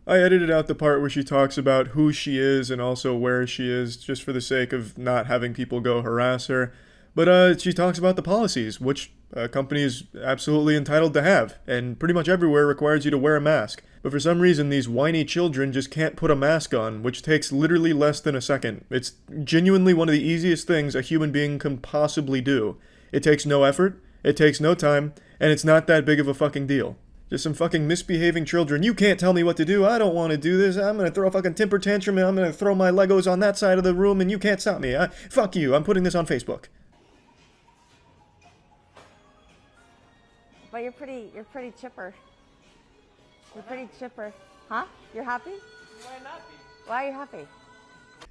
I edited out the part where she talks about who she is and also where she is, just for the sake of not having people go harass her. But she talks about the policies, which a company is absolutely entitled to have, and pretty much everywhere requires you to wear a mask. But for some reason, these whiny children just can't put a mask on, which takes literally less than a second. It's genuinely one of the easiest things a human being can possibly do. It takes no effort, it takes no time, and it's not that big of a fucking deal. Just some fucking misbehaving children. You can't tell me what to do. I don't want to do this. I'm going to throw a fucking temper tantrum and I'm going to throw my Legos on that side of the room and you can't stop me. Fuck you. I'm putting this on Facebook. But you're pretty chipper. You're pretty chipper. Huh? You're happy? Why not be? Why are you happy?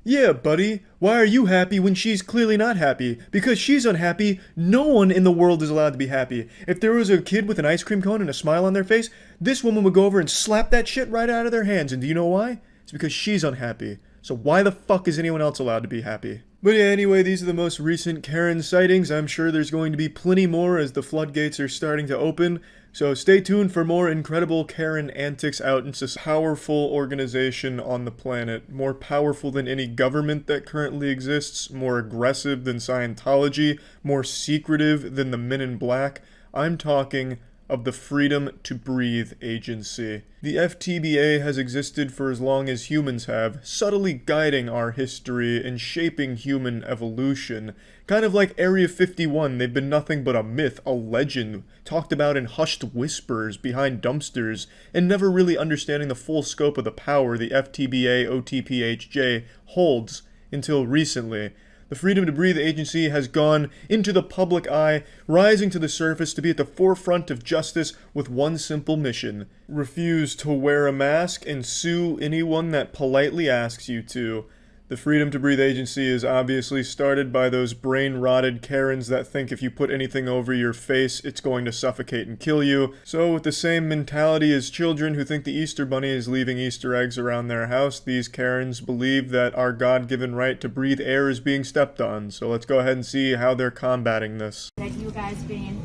Yeah, buddy. Why are you happy when she's clearly not happy? Because she's unhappy, no one in the world is allowed to be happy. If there was a kid with an ice cream cone and a smile on their face, this woman would go over and slap that shit right out of their hands. And do you know why? It's because she's unhappy. So why the fuck is anyone else allowed to be happy? But yeah, anyway, these are the most recent Karen sightings. I'm sure there's going to be plenty more as the floodgates are starting to open. So stay tuned for more incredible Karen antics out in this powerful organization on the planet. More powerful than any government that currently exists, more aggressive than Scientology, more secretive than the Men in Black. I'm talking of the Freedom to Breathe Agency. The FTBA has existed for as long as humans have, subtly guiding our history and shaping human evolution. Kind of like Area 51, they've been nothing but a myth, a legend, talked about in hushed whispers behind dumpsters, and never really understanding the full scope of the power the FTBA OTPHJ holds until recently. The Freedom to Breathe Agency has gone into the public eye, rising to the surface to be at the forefront of justice with one simple mission: refuse to wear a mask and sue anyone that politely asks you to. The Freedom to Breathe Agency is obviously started by those brain-rotted Karens that think if you put anything over your face, it's going to suffocate and kill you. So with the same mentality as children who think the Easter Bunny is leaving Easter eggs around their house, these Karens believe that our God-given right to breathe air is being stepped on. So let's go ahead and see how they're combating this. That you guys been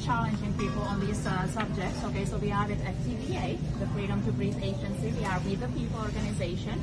challenging people on these subjects. Okay, so we are with FTBA, the Freedom to Breathe Agency. We are with the people organization,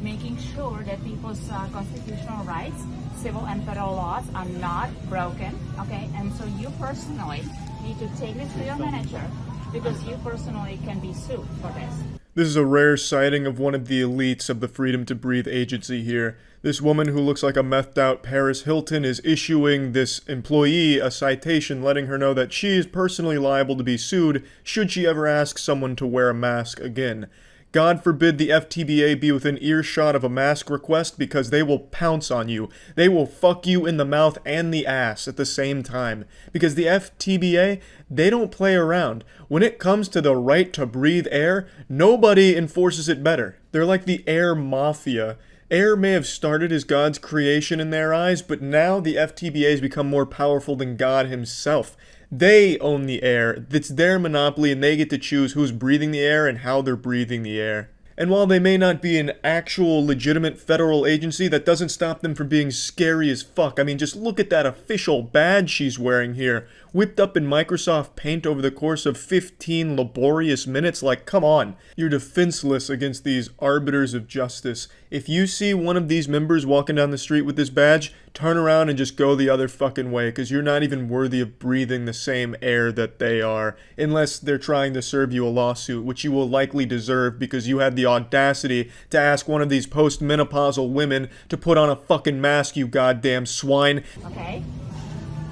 making sure that people's constitutional rights, civil and federal laws are not broken, okay? And so you personally need to take this to your manager because you personally can be sued for this. This is a rare sighting of one of the elites of the Freedom to Breathe Agency here. This woman who looks like a methed out Paris Hilton is issuing this employee a citation letting her know that she is personally liable to be sued should she ever ask someone to wear a mask again. God forbid the FTBA be within earshot of a mask request because they will pounce on you. They will fuck you in the mouth and the ass at the same time. Because the FTBA, they don't play around. When it comes to the right to breathe air, nobody enforces it better. They're like the air mafia. Air may have started as God's creation in their eyes, but now the FTBA has become more powerful than God himself. They own the air. It's their monopoly and they get to choose who's breathing the air and how they're breathing the air. And while they may not be an actual legitimate federal agency, that doesn't stop them from being scary as fuck. I mean, just look at that official badge she's wearing here. Whipped up in Microsoft Paint over the course of 15 laborious minutes. Like, come on. You're defenseless against these arbiters of justice. If you see one of these members walking down the street with this badge, turn around and just go the other fucking way, because you're not even worthy of breathing the same air that they are, unless they're trying to serve you a lawsuit, which you will likely deserve because you had the audacity to ask one of these post-menopausal women to put on a fucking mask, you goddamn swine. Okay.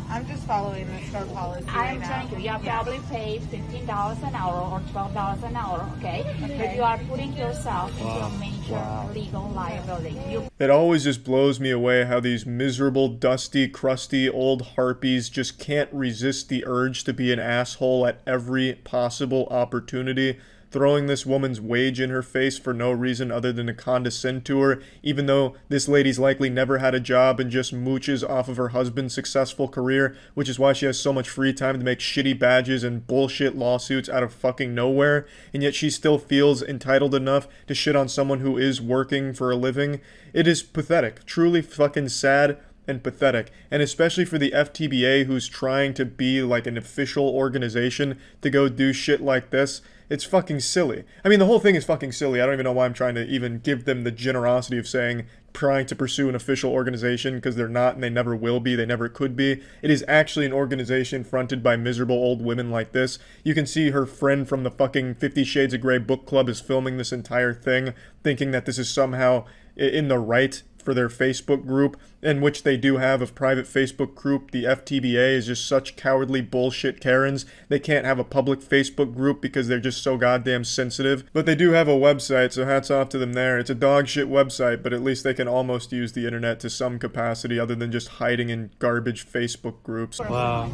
I'm just following the store policy. I am telling you, you probably pay $15 an hour or $12 an hour, okay? But you are putting yourself into a major legal liability. It always just blows me away how these miserable, dusty, crusty old harpies just can't resist the urge to be an asshole at every possible opportunity, throwing this woman's wage in her face for no reason other than to condescend to her, even though this lady's likely never had a job and just mooches off of her husband's successful career, which is why she has so much free time to make shitty badges and bullshit lawsuits out of fucking nowhere, and yet she still feels entitled enough to shit on someone who is working for a living. It is pathetic, truly fucking sad and pathetic, and especially for the FTBA, who's trying to be like an official organization, to go do shit like this. It's fucking silly. I mean, the whole thing is fucking silly. I don't even know why I'm trying to even give them the generosity of saying trying to pursue an official organization, because they're not and they never will be, they never could be. It is actually an organization fronted by miserable old women like this. You can see her friend from the fucking 50 Shades of Grey book club is filming this entire thing, thinking that this is somehow in the right for their Facebook group, in which they do have a private Facebook group. The FTBA is just such cowardly bullshit Karens. They can't have a public Facebook group because they're just so goddamn sensitive. But they do have a website, so hats off to them there. It's a dog shit website, but at least they can almost use the internet to some capacity other than just hiding in garbage Facebook groups. Wow.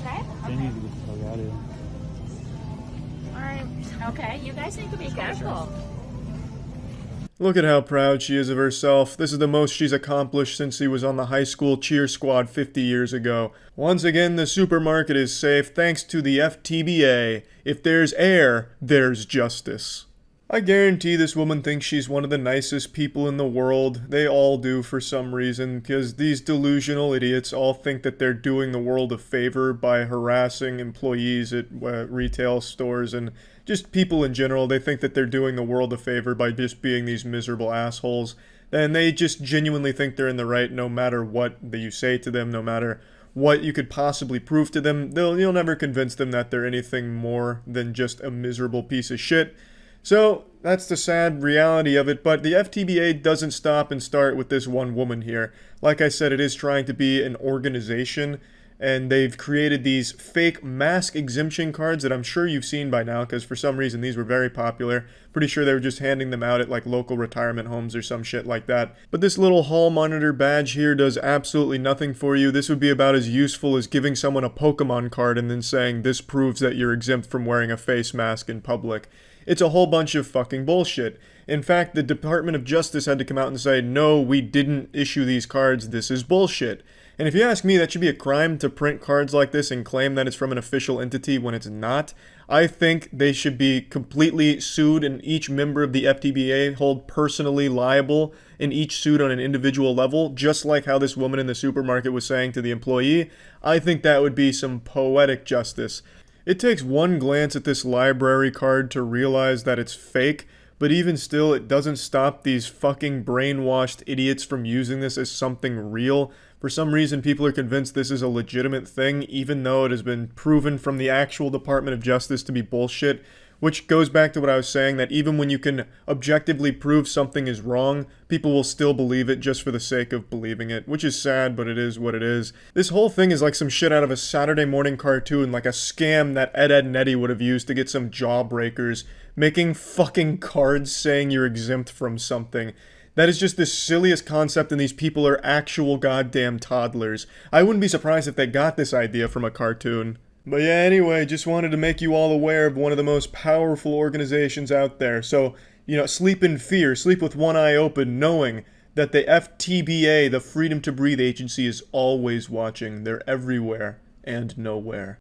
Okay? They need to get the fuck out of here. Alright. Okay, you guys need to be careful. Look at how proud she is of herself. This is the most she's accomplished since she was on the high school cheer squad 50 years ago. Once again, the supermarket is safe thanks to the FTBA. If there's air, there's justice. I guarantee this woman thinks she's one of the nicest people in the world. They all do for some reason, because these delusional idiots all think that they're doing the world a favor by harassing employees at retail stores and just people in general. They think that they're doing the world a favor by just being these miserable assholes. And they just genuinely think they're in the right no matter what you say to them, no matter what you could possibly prove to them. You'll never convince them that they're anything more than just a miserable piece of shit. So, that's the sad reality of it, but the FTBA doesn't stop and start with this one woman here. Like I said, it is trying to be an organization, and they've created these fake mask exemption cards that I'm sure you've seen by now, because for some reason these were very popular. Pretty sure they were just handing them out at like local retirement homes or some shit like that. But this little hall monitor badge here does absolutely nothing for you. This would be about as useful as giving someone a Pokemon card and then saying this proves that you're exempt from wearing a face mask in public. It's a whole bunch of fucking bullshit. In fact, the Department of Justice had to come out and say, no, we didn't issue these cards, this is bullshit. And if you ask me, that should be a crime to print cards like this and claim that it's from an official entity when it's not. I think they should be completely sued and each member of the FTBA hold personally liable in each suit on an individual level, just like how this woman in the supermarket was saying to the employee. I think that would be some poetic justice. It takes one glance at this library card to realize that it's fake, but even still, it doesn't stop these fucking brainwashed idiots from using this as something real. For some reason, people are convinced this is a legitimate thing, even though it has been proven from the actual Department of Justice to be bullshit. Which goes back to what I was saying, that even when you can objectively prove something is wrong, people will still believe it just for the sake of believing it, which is sad, but it is what it is. This whole thing is like some shit out of a Saturday morning cartoon, like a scam that Ed, Edd n Eddy would have used to get some jawbreakers, making fucking cards saying you're exempt from something. That is just the silliest concept, and these people are actual goddamn toddlers. I wouldn't be surprised if they got this idea from a cartoon. But yeah, anyway, just wanted to make you all aware of one of the most powerful organizations out there. So, sleep in fear, sleep with one eye open, knowing that the FTBA, the Freedom to Breathe Agency, is always watching. They're everywhere and nowhere.